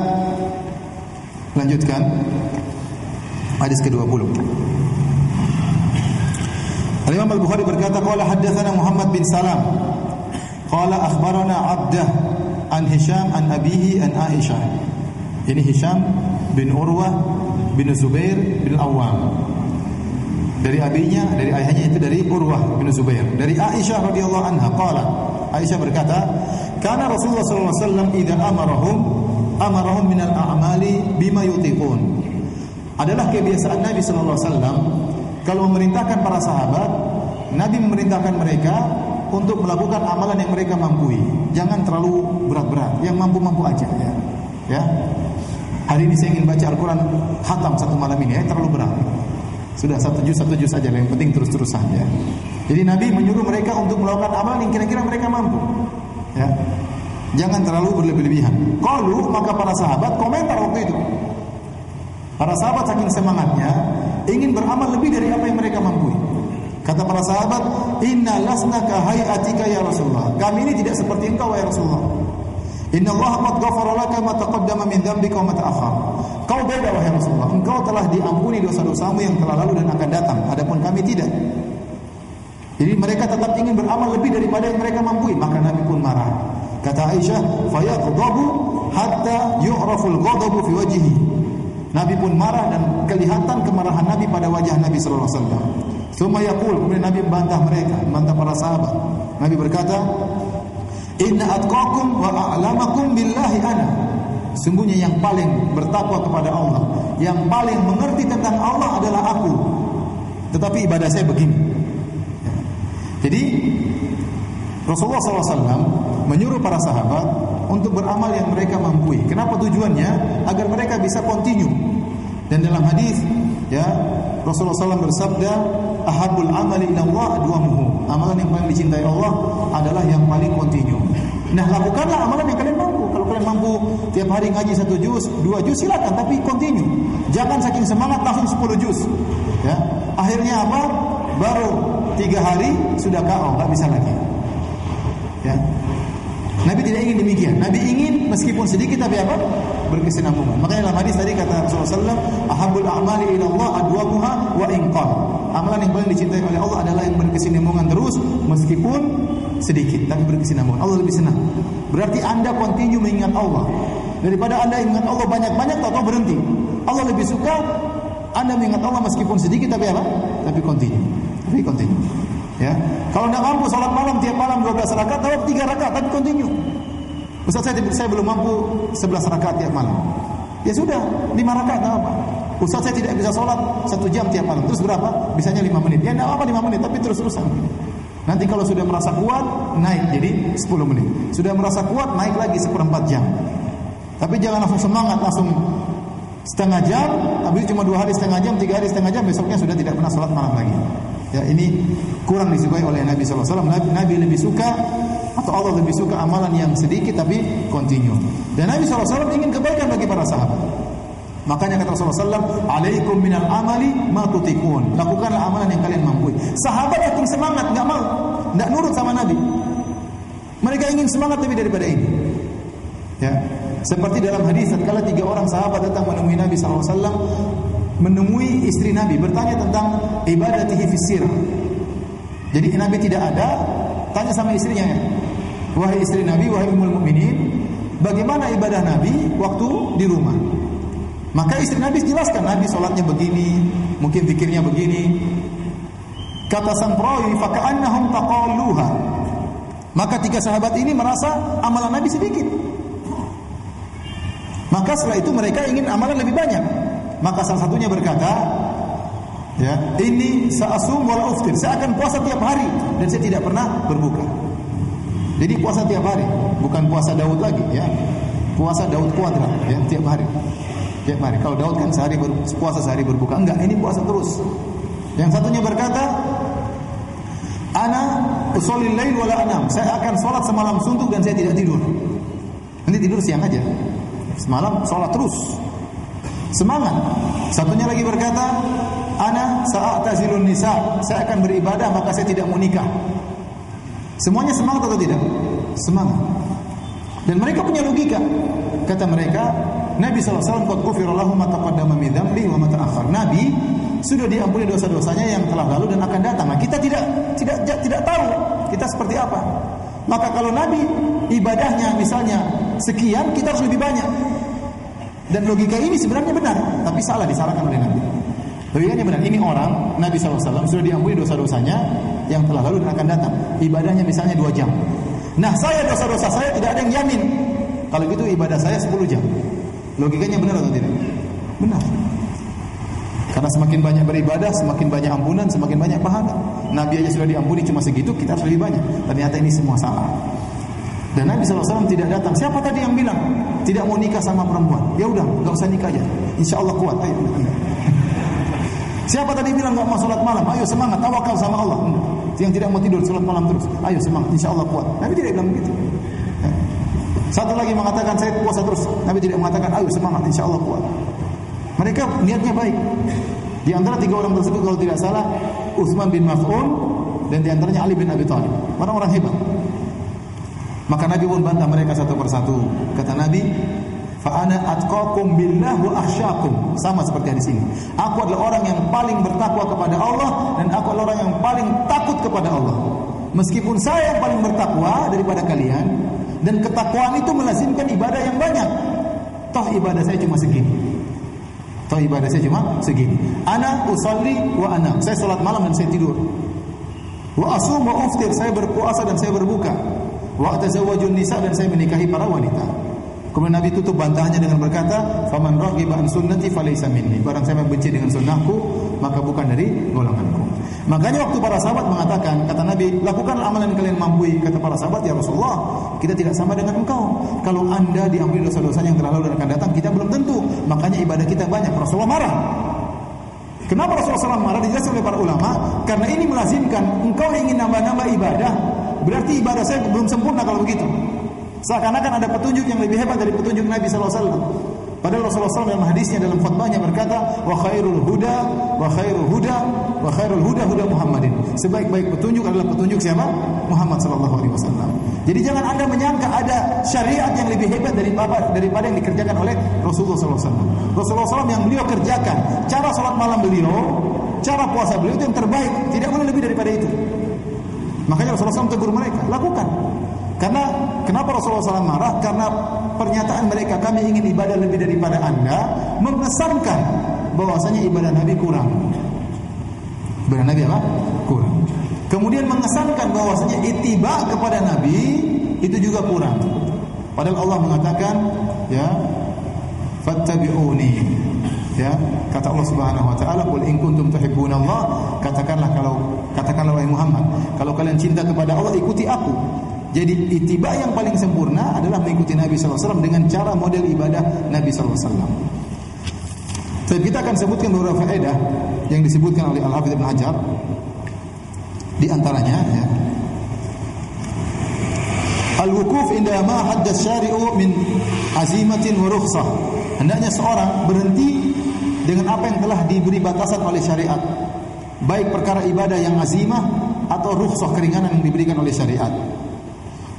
lanjutkan hadis ke-20. Al-Imam Al-Bukhari berkata, qala haddatsana Muhammad bin Salam qala akhbarana Abdah an Hisham an abihi an Aisyah Ini Hisham bin Urwah bin Zubair bin Awwam. Dari abinya, dari ayahnya itu dari Urwah bin Zubair. Dari Aisyah radhiyallahu anha qala, Aisyah berkata, "Kana Rasulullah sallallahu alaihi wasallam idza amarahum min al-a'mali bima yutiqun." Adalah kebiasaan Nabi sallallahu alaihi wasallam kalau memerintahkan para sahabat, Nabi memerintahkan mereka untuk melakukan amalan yang mereka mampu. Jangan terlalu berat-berat, yang mampu-mampu aja ya. Ya. Hari ini saya ingin baca Al-Quran khatam satu malam ini, terlalu berat. Sudah satu juz saja, yang penting terus-terusan ya. Jadi Nabi menyuruh mereka untuk melakukan amalan yang kira-kira mereka mampu. Ya. Jangan terlalu berlebih-lebihan. Qalu, maka para sahabat komentar waktu itu. Para sahabat saking semangatnya ingin beramal lebih dari apa yang mereka mampu. Kata para sahabat, "Inna lasna ka hay'atika ya Rasulullah." Kami ini tidak seperti engkau ya Rasulullah. Inna Allah qad ghafara laka ma taqaddama min dhanbika wa ma ta'akhkhar. Kau beda wahai Rasulullah. Engkau telah diampuni dosa-dosamu yang telah lalu dan akan datang, adapun kami tidak. Jadi mereka tetap ingin beramal lebih daripada yang mereka mampu, maka Nabi pun marah. Kata Aisyah, "Fayaqdabu hatta yu'raful ghadabu fi wajhihi." Nabi pun marah dan kelihatan kemarahan Nabi pada wajah Nabi sallallahu alaihi wasallam. Tsumma yaqul, kemudian Nabi membantah mereka, membantah para sahabat. Nabi berkata, "Inna atqakum wa a'lamakum billahi ana." Sungguhnya yang paling bertakwa kepada Allah, yang paling mengerti tentang Allah adalah aku. Tetapi ibadah saya begini. Jadi Rasulullah SAW menyuruh para sahabat untuk beramal yang mereka mampu. Kenapa tujuannya? Agar mereka bisa continue. Dan dalam hadis, ya, Rasulullah SAW bersabda, "Ahabul amali ila Allah adwamuhu." Amalan yang paling dicintai Allah adalah yang paling continue. Nah, lakukanlah amalan yang kalian mampu. Kalau kalian mampu tiap hari ngaji 1 juz, 2 juz, silakan, tapi continue. Jangan saking semangat langsung 10 juz. Ya. Akhirnya apa? Baru 3 hari sudah KO, enggak bisa lagi. Ya. Nabi tidak ingin demikian. Nabi ingin meskipun sedikit tapi apa? Berkesinambungan. Makanya dalam hadis tadi kata Rasulullah SAW, "Ahabul a'mali ila Allah adwamuha wa in qall." Amalan yang paling dicintai oleh Allah adalah yang berkesinambungan terus meskipun sedikit tapi berkesinambungan. Allah lebih senang. Berarti Anda continue mengingat Allah daripada Anda ingat Allah banyak-banyak atau berhenti. Allah lebih suka Anda mengingat Allah meskipun sedikit tapi apa? Tapi continue. Tapi continue. Ya. Kalau tidak mampu salat malam tiap malam 12 rakaat atau 3 rakaat tapi continue. Ustaz, saya belum mampu 11 rakaat tiap malam. Ya sudah, 5 rakaat enggak apa. Ustaz, saya tidak bisa salat 1 jam tiap malam. Terus berapa? Bisanya 5 menit. Ya enggak apa 5 menit tapi terus-terusan. Nanti kalau sudah merasa kuat, naik jadi 10 menit. Sudah merasa kuat, naik lagi 1/4 jam. Tapi jangan langsung semangat, langsung setengah jam, habis cuma 2 hari setengah jam, 3 hari setengah jam, besoknya sudah tidak pernah salat malam lagi. Ya, ini kurang disukai oleh Nabi SAW. Nabi lebih suka, atau Allah lebih suka amalan yang sedikit tapi continue. Dan Nabi SAW ingin kebaikan bagi para sahabat. Makanya kata Rasulullah SAW, "Alaikum minal amali ma tutiqun." Lakukanlah amalan yang kalian mampu. Sahabat yakin semangat, enggak mau, enggak nurut sama Nabi. Mereka ingin semangat lebih daripada ini. Ya, seperti dalam hadis tatkala 3 orang sahabat datang menemui Nabi SAW, menemui istri Nabi bertanya tentang ibadatihi fis sirah. Jadi Nabi tidak ada, tanya sama istrinya, "Wahai istri Nabi, wahai ummul mukminin, bagaimana ibadah Nabi waktu di rumah?" Maka istri Nabi jelaskan, Nabi salatnya begini, mungkin zikirnya begini. Kata sang perawi, "Faka'annahum taqalluha." Maka 3 sahabat ini merasa amalan Nabi sedikit. Maka setelah itu mereka ingin amalan lebih banyak. Maka salah satunya berkata, ya, "Ini sa'asum wal uftir." Saya akan puasa tiap hari dan saya tidak pernah berbuka. Jadi puasa tiap hari, bukan puasa Daud lagi, ya. Puasa Daud kuadrat, ya, tiap hari. Tiap hari. Kalau Daud kan puasa sehari berbuka. Enggak, ini puasa terus. Yang satunya berkata, "Ana usholil lail wala anam." Saya akan sholat semalam suntuk dan saya tidak tidur. Nanti tidur siang aja. Semalam sholat terus. Semangat. Satunya lagi berkata, "Ana sa'atazilun nisa." Saya akan beribadah maka saya tidak mau nikah. Semuanya semangat atau tidak? Semangat. Dan mereka punya logika. Kata mereka, Nabi SAW qad ghufira lahu ma taqaddama min dzambi wa ma ta'akhkhar. Nabi sudah diampuni dosa-dosanya yang telah lalu dan akan datang. Nah, kita tidak tahu kita seperti apa. Maka kalau Nabi ibadahnya misalnya sekian, kita harus lebih banyak. Dan logika ini sebenarnya benar, tapi disalahkan oleh Nabi. Logikanya benar, ini orang, Nabi SAW sudah diampuni dosa-dosanya yang telah lalu dan akan datang. Ibadahnya misalnya 2 jam. Nah, saya dosa-dosa saya tidak ada yang jamin. Kalau gitu ibadah saya 10 jam. Logikanya benar atau tidak? Benar. Karena semakin banyak beribadah, semakin banyak ampunan, semakin banyak pahala. Nabi aja sudah diampuni cuma segitu, kita harus lebih banyak. Ternyata ini semua salah. Dan Nabi SAW tidak datang. Siapa tadi yang bilang tidak mau nikah sama perempuan? Ya udah, enggak usah nikah aja. Insya Allah kuat. Ayo. Siapa tadi bilang enggak mau salat malam? Ayo semangat, tawakal sama Allah. Yang tidak mau tidur salat malam terus. Ayo semangat, insya Allah kuat. Nabi tidak bilang begitu. Satu lagi mengatakan saya puasa terus. Nabi tidak mengatakan ayo semangat, insya Allah kuat. Mereka niatnya baik. Di antara 3 orang tersebut kalau tidak salah Utsman bin Mas'ud dan di antaranya Ali bin Abi Thalib. Orang-orang hebat. Maka Nabi pun bantah mereka satu persatu. Kata Nabi, fa ana atqakum billah wa akhsyakum. Sama seperti hadis ini. Aku adalah orang yang paling bertakwa kepada Allah dan aku adalah orang yang paling takut kepada Allah. Meskipun saya yang paling bertakwa daripada kalian dan ketakwaan itu melazimkan ibadah yang banyak. Toh ibadah saya cuma segini. Ana usolli wa anam. Saya salat malam dan saya tidur. Wa asum wa uftir. Saya berpuasa dan saya berbuka. Wa atazawwajun nisa, dan saya menikahi para wanita. Kemudian Nabi tutup bantahannya dengan berkata, "Faman raghiba an sunnati falaysa minni." Barang siapa yang benci dengan sunnahku, maka bukan dari golonganku. Makanya waktu para sahabat mengatakan, kata Nabi, "Lakukanlah amalan yang kalian mampu." Kata para sahabat, "Ya Rasulullah, kita tidak sama dengan engkau. Kalau Anda diampuni dosa-dosanya yang telah lalu dan akan datang, kita belum tentu. Makanya ibadah kita banyak." Rasulullah marah. Kenapa Rasulullah SAW marah? Dijelaskan oleh para ulama, karena ini melazimkan engkau ingin nambah-nambah ibadah, berarti ibadah saya belum sempurna kalau begitu. Seakan-akan ada petunjuk yang lebih hebat dari petunjuk Nabi SAW. Padahal Rasulullah SAW dalam hadisnya, dalam khutbahnya berkata, wa khairul huda huda Muhammadin. Sebaik-baik petunjuk adalah petunjuk siapa? Muhammad SAW. Jadi jangan Anda menyangka ada syariat yang lebih hebat daripada yang dikerjakan oleh Rasulullah SAW. Rasulullah SAW yang beliau kerjakan, cara salat malam beliau, cara puasa beliau itu yang terbaik. Tidak boleh lebih daripada itu. Makanya Rasulullah SAW tegur mereka, lakukan. Karena kenapa Rasulullah SAW marah? Karena pernyataan mereka, kami ingin ibadah lebih daripada Anda, mengesankan bahwasanya ibadah Nabi kurang. Ibadah Nabi apa? Kurang. Kemudian mengesankan bahwasanya ittiba kepada Nabi itu juga kurang. Padahal Allah mengatakan, ya, fattabi'uni. Ya, kata Allah Subhanahu wa taala, "Qul in kuntum tuhibbunallah," katakanlah wahai Muhammad, kalau kalian cinta kepada Allah, ikuti aku. Jadi ittiba yang paling sempurna adalah mengikuti Nabi SAW dengan cara model ibadah Nabi SAW. Jadi kita akan sebutkan beberapa faedah yang disebutkan oleh Al-Hafidz Ibnu Hajar. Di antaranya, ya, al-wukuf inda ma hadda syari'u min azimatin wa rukhsah. Hendaknya seorang berhenti dengan apa yang telah diberi batasan oleh syariat, baik perkara ibadah yang azimah atau rukhsah, keringanan yang diberikan oleh syariat.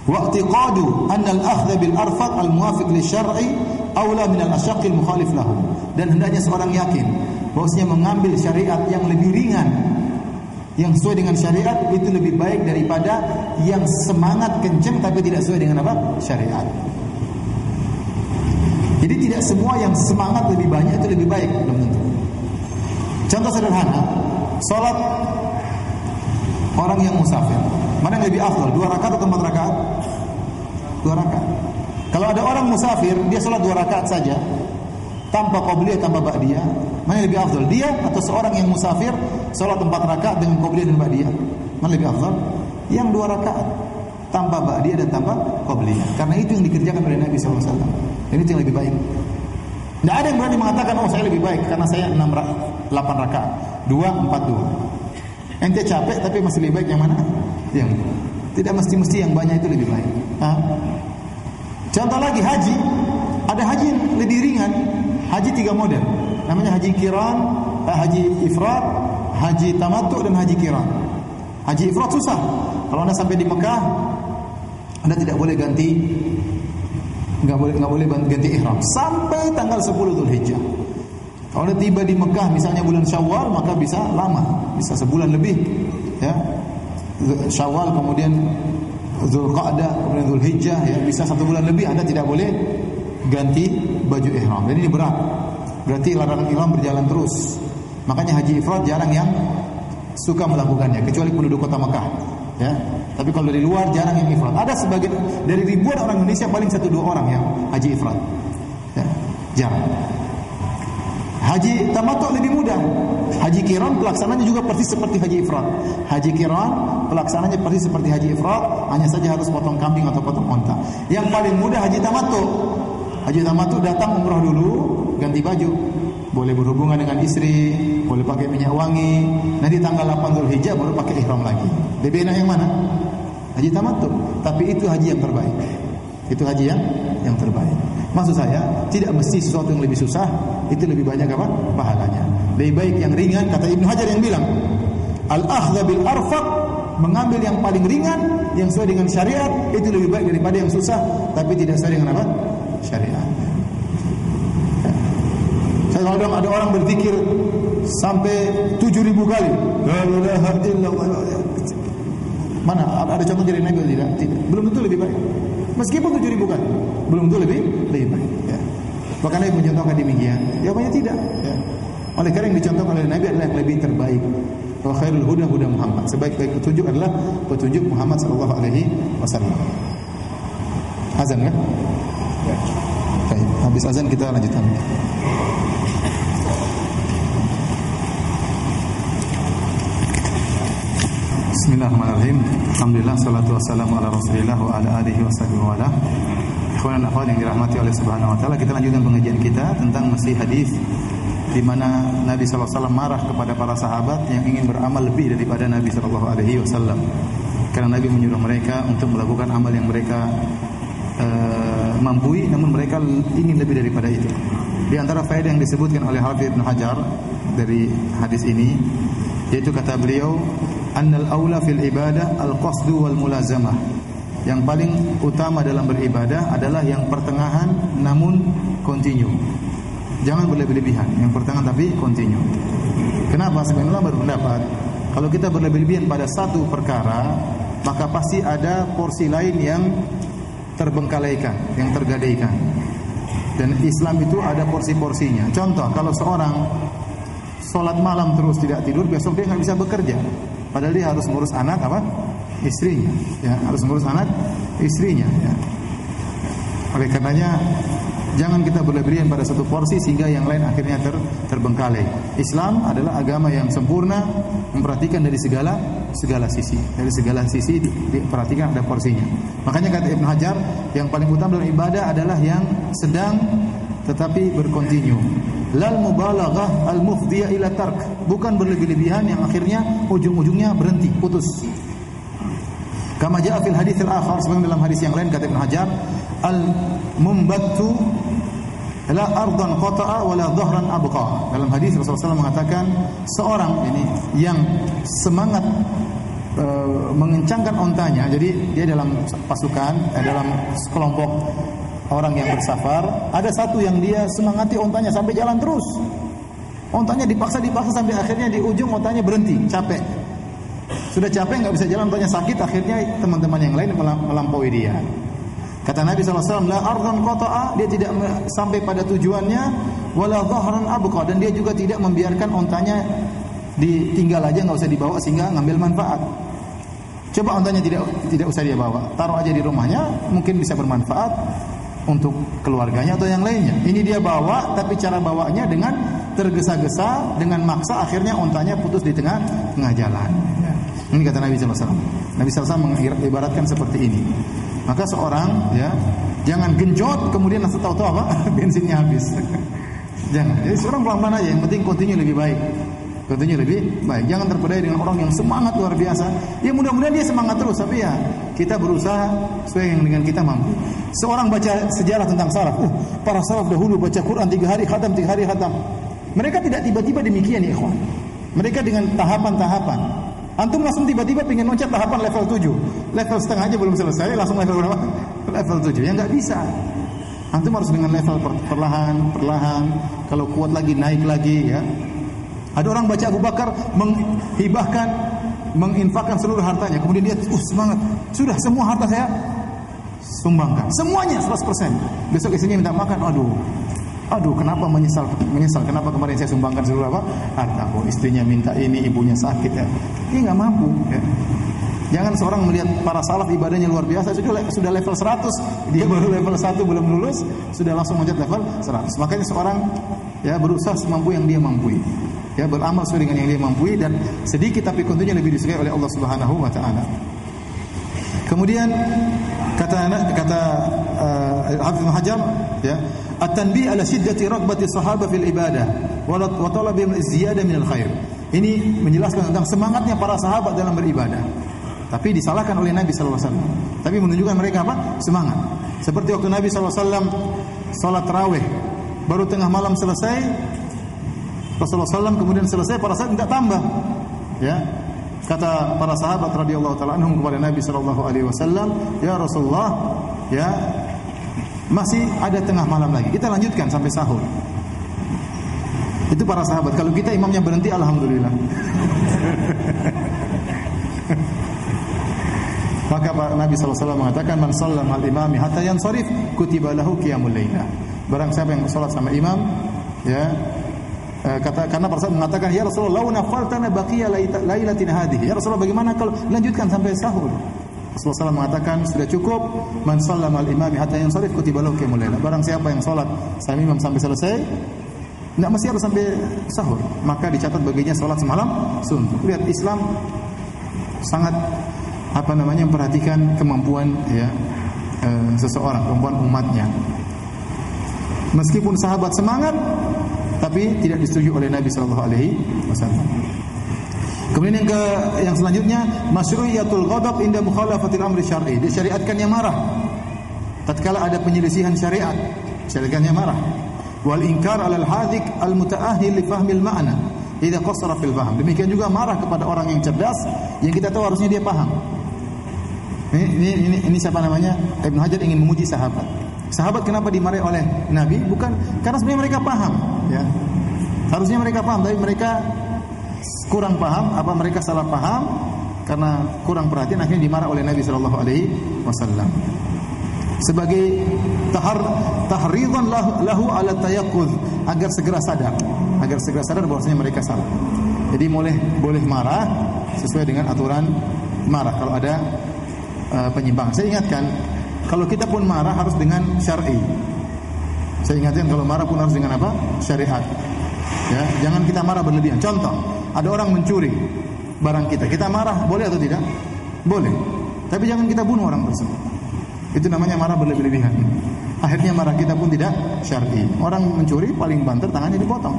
Wa'tiqadu anna al-akhdha bil arfaq al-muwafiq lisyar'i aula min al-asyaqqi al-mukhalif lahu. Dan hendaknya seorang yakin bahwasanya mengambil syariat yang lebih ringan, yang sesuai dengan syariat, itu lebih baik daripada yang semangat kenceng tapi tidak sesuai dengan apa? Syariat. Jadi tidak semua yang semangat lebih banyak itu lebih baik, belum tentu. Contoh sederhana, salat orang yang musafir, mana yang lebih afdal? 2 rakaat atau 4 rakaat? 2 rakaat. Kalau ada orang musafir, dia salat 2 rakaat saja, tanpa qabliyah, tanpa ba'diyah, mana yang lebih afdal? Dia atau seorang yang musafir salat 4 rakaat dengan qabliyah dan ba'diyah? Mana lebih afdal? Yang 2 rakaat tanpa ba'diyah dan tanpa qabliyah. Karena itu yang dikerjakan oleh Nabi SAW. Dan itu yang lebih baik. Tidak ada yang berani mengatakan, oh saya lebih baik karena saya 8 rakaat, 2, 4, 2. Ente capek tapi masih lebih baik yang mana? Yang tidak mesti yang banyak itu lebih baik. Contoh lagi haji, ada haji yang lebih ringan, haji 3 model. Namanya haji qiran, haji ifrad, haji tamattu dan haji qiran. Haji ifrad susah. Kalau Anda sampai di Mekah, Anda tidak boleh ganti ihram sampai tanggal 10 Dzulhijjah. Kalau Anda tiba di Mekah misalnya bulan Syawal, maka bisa lama, bisa sebulan lebih, ya. Syawal, kemudian Dzulqa'dah, kemudian Dzulhijjah, ya, bisa 1 bulan lebih Anda tidak boleh ganti baju ihram. Dan ini berat. Berarti larangan ihram berjalan terus. Makanya haji ifrad jarang yang suka melakukannya, kecuali penduduk kota Mekah. Ya. Tapi kalau dari luar jarang yang ifrad. Ada sebagian dari ribuan orang Indonesia paling 1-2 orang yang haji ifrad. Ya. Jarang. Haji tamattu lebih mudah. Haji qiran pelaksananya juga persis seperti haji ifrad. Haji qiran pelaksananya persis seperti haji ifrad, hanya saja harus potong kambing atau potong unta. Yang paling mudah haji tamattu. Haji tamattu datang umrah dulu, ganti baju. Boleh berhubungan dengan istri, boleh pakai minyak wangi. Nanti tanggal 8 Dzulhijjah baru pakai ihram lagi. Lebih enak yang mana? Haji tamattu. Tapi itu haji yang terbaik. Itu haji yang terbaik. Maksud saya, tidak mesti sesuatu yang lebih susah itu lebih banyak apa? Pahalanya. Lebih baik yang ringan, kata Ibnu Hajar yang bilang, al-akhdha bil arfaq, mengambil yang paling ringan yang sesuai dengan syariat itu lebih baik daripada yang susah tapi tidak sesuai dengan apa? Syariat. Saya kadang ada orang berzikir sampai 7.000 kali. La ilaha illallah. Mana ada contoh dari Nabi tidak? Tidak. Belum tentu lebih baik. Meskipun 7.000 kali, belum tentu lebih baik. Ya. Bahkan Nabi mencontohkan demikian. Jawabannya tidak. Ya. Oleh karena yang dicontohkan oleh Nabi adalah yang lebih terbaik. Wa khairul huda huda Muhammad. Sebaik-baik petunjuk adalah petunjuk Muhammad sallallahu alaihi wasallam. Azan kan? Ya. Baik, habis azan kita lanjutkan. Bismillahirrahmanirrahim. Alhamdulillah, salatu wassalamu ala Rasulillah wa ala alihi washabihi wa ala. Ikhwan dan akhwat yang dirahmati oleh Subhanahu wa taala, kita lanjutkan pengajian kita tentang masih hadis di mana Nabi sallallahu alaihi wasallam marah kepada para sahabat yang ingin beramal lebih daripada Nabi sallallahu alaihi wasallam. Karena Nabi menyuruh mereka untuk melakukan amal yang mereka mampu, namun mereka ingin lebih daripada itu. Di antara faedah yang disebutkan oleh Hafidz Ibnu Hajar dari hadis ini, yaitu kata beliau, annal aula fil ibadah al-qasdu wal mulazamah. Yang paling utama dalam beribadah adalah yang pertengahan namun continue. Jangan berlebih-lebihan, yang pertengahan tapi continue. Kenapa? Sebagian ulama berpendapat kalau kita berlebih-lebihan pada satu perkara, maka pasti ada porsi lain yang terbengkalaikan, yang tergadaikan. Dan Islam itu ada porsi-porsinya. Contoh, kalau seorang sholat malam terus tidak tidur, besok dia nggak bisa bekerja. Padahal dia harus ngurus anak apa? Istrinya. Ya, harus ngurus anak istrinya. Ya. Oleh karenanya jangan kita berlebihan pada satu porsi sehingga yang lain akhirnya terbengkalai. Islam adalah agama yang sempurna, memperhatikan dari segala sisi. Dari segala sisi diperhatikan ada porsinya. Makanya kata Ibnu Hajar, yang paling utama dalam ibadah adalah yang sedang tetapi berkontinu. Lal mubalaghah al mufdiyah ila tark, bukan berlebih-lebihan yang akhirnya ujung-ujungnya berhenti, putus. Kama jaa fil hadits al-akhar, sebagaimana dalam hadis yang lain kata Ibnu Hajar, al mumbattu la ardan qata'a wa la dhahran abqa. Dalam hadis Rasulullah SAW mengatakan seorang ini yang semangat mengencangkan ontanya, jadi dia dalam pasukan, dalam kelompok orang yang bersafar, ada satu yang dia semangati ontanya sampai jalan terus. Ontanya dipaksa sampai akhirnya di ujung ontanya berhenti, capek. Sudah capek nggak bisa jalan, ontanya sakit, akhirnya teman-teman yang lain melampaui dia. Kata Nabi SAW, la ardan qata'a, dia tidak sampai pada tujuannya, wala dhahran abqa, dan dia juga tidak membiarkan ontanya ditinggal aja, nggak usah dibawa sehingga ngambil manfaat. Coba ontanya tidak usah dia bawa, taruh aja di rumahnya, mungkin bisa bermanfaat untuk keluarganya atau yang lainnya. Ini dia bawa, tapi cara bawanya dengan tergesa-gesa, dengan maksa, akhirnya ontanya putus di tengah jalan. Ya. Ini kata Nabi SAW. Nabi SAW mengibaratkan seperti ini. Maka seorang ya jangan genjot kemudian langsung tahu-tahu apa bensinnya habis. Jangan. Jadi seorang pelan-pelan aja, yang penting continue lebih baik. Continue lebih baik. Jangan terpedaya dengan orang yang semangat luar biasa. Ya mudah-mudahan dia semangat terus, tapi ya kita berusaha sesuai dengan kita mampu. Seorang baca sejarah tentang salaf. Para salaf dahulu baca Quran 3 hari khatam, 3 hari khatam. Mereka tidak tiba-tiba demikian ya ikhwan. Mereka dengan tahapan-tahapan. Antum langsung tiba-tiba pengen loncat tahapan level 7. Level setengah aja belum selesai, langsung level berapa? Level 7. Ya enggak bisa. Antum harus dengan level perlahan. Kalau kuat lagi naik lagi ya. Ada orang baca Abu Bakar menginfakkan seluruh hartanya, kemudian dia semangat. Sudah semua harta saya sumbangkan. Semuanya 100%. Besok istrinya minta makan, aduh kenapa menyesal, kenapa kemarin saya sumbangkan seluruh hartaku. Istrinya minta ini, ibunya sakit ya. Dia nggak mampu ya. Jangan seorang melihat para salaf ibadahnya luar biasa, sudah level 100, dia baru level 1 belum lulus, sudah langsung loncat level 100. Makanya seorang ya berusaha semampu yang dia mampu. Ya, beramal sesuai dengan yang dia mampu dan sedikit tapi tentunya lebih disukai oleh Allah Subhanahu wa taala. Kemudian kata Hafiz Ibnu Hajar ya, at-tanbih ala shiddati raghbati sahabah fil ibadah wa talabihim az-ziyadah min al-khair. Ini menjelaskan tentang semangatnya para sahabat dalam beribadah. Tapi disalahkan oleh Nabi sallallahu alaihi wasallam. Tapi menunjukkan mereka apa? Semangat. Seperti waktu Nabi sallallahu alaihi wasallam salat tarawih, baru tengah malam selesai, Rasulullah SAW kemudian selesai, para sahabat minta tambah. Ya. Kata para sahabat radhiyallahu taala anhum kepada Nabi sallallahu alaihi wasallam, "Ya Rasulullah, ya masih ada tengah malam lagi. Kita lanjutkan sampai sahur." Itu para sahabat. Kalau kita imamnya berhenti, alhamdulillah. Maka Nabi SAW mengatakan, "Man shallama al-imami hatta yansarif, kutiba lahu qiyamul lailah." Barang siapa yang salat sama imam, ya, karena para sahabat mengatakan, "Ya Rasulullah, law nafaltana baqiya lailatina hadhihi." Ya Rasulullah, bagaimana kalau lanjutkan sampai sahur? Rasulullah SAW mengatakan, sudah cukup. "Man shallama al-imami hatta yansarif, kutiba lahu qiyamul lailah." Barang siapa yang salat sama imam sampai selesai, tidak mesti harus sampai sahur, maka dicatat baginya salat semalam suntuk. Lihat, Islam sangat memperhatikan kemampuan ya seseorang, kemampuan umatnya. Meskipun sahabat semangat, tapi tidak disetujui oleh Nabi sallallahu alaihi wasallam. Kemudian yang selanjutnya, masyru'iyatul ghadab inda mukhalafatil amri syar'i. Disyariatkannya marah tatkala ada penyelisihan syariat, syariatkannya marah. Wal inkar 'alal hadik al mutaahhil li fahmil ma'na idza qassara fil fahm. Demikian juga marah kepada orang yang cerdas yang kita tahu harusnya dia paham. Ini siapa namanya? Ibnu Hajar ingin memuji sahabat. Sahabat kenapa dimarahi oleh Nabi? Bukan karena sebenarnya mereka paham, ya. Harusnya mereka paham, tapi mereka kurang paham, mereka salah paham karena kurang perhatian, akhirnya dimarah oleh Nabi sallallahu alaihi wasallam. Sebagai tahridhan lahu ala tayaqquz, agar segera sadar bahwasanya mereka salah. Jadi boleh marah sesuai dengan aturan marah kalau ada penyimpangan. Saya ingatkan, kalau kita pun marah harus dengan syar'i. Saya ingatkan kalau marah pun harus dengan apa? Syariat. Ya, jangan kita marah berlebihan. Contoh, ada orang mencuri barang kita. Kita marah boleh atau tidak? Boleh. Tapi jangan kita bunuh orang tersebut. Itu namanya marah berlebihan. Akhirnya marah kita pun tidak syar'i. Orang mencuri paling banter tangannya dipotong.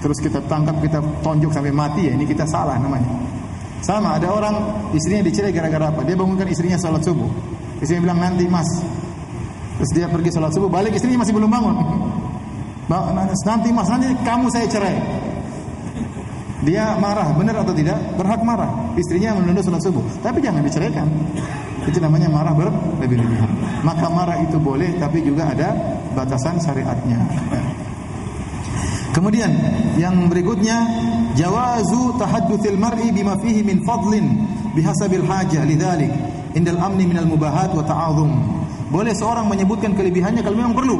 Terus kita tangkap, kita tonjok sampai mati, ya ini kita salah namanya. Sama, ada orang istrinya dicerai gara-gara apa? Dia bangunkan istrinya salat subuh. Istrinya bilang, "Nanti Mas." Terus dia pergi salat subuh, balik istrinya masih belum bangun. "Nanti Mas, nanti kamu saya cerai." Dia marah, benar atau tidak? Berhak marah. Istrinya menunda salat subuh, tapi jangan diceraikan. Itu namanya marah berlebihan. Maka marah itu boleh, tapi juga ada batasan syariatnya. Kemudian yang berikutnya, jawazu tahaddutsil mar'i bima fihi min fadlin bihasabil hajah lidzalik indal amni minal mubahat wa ta'azum. Boleh seorang menyebutkan kelebihannya kalau memang perlu.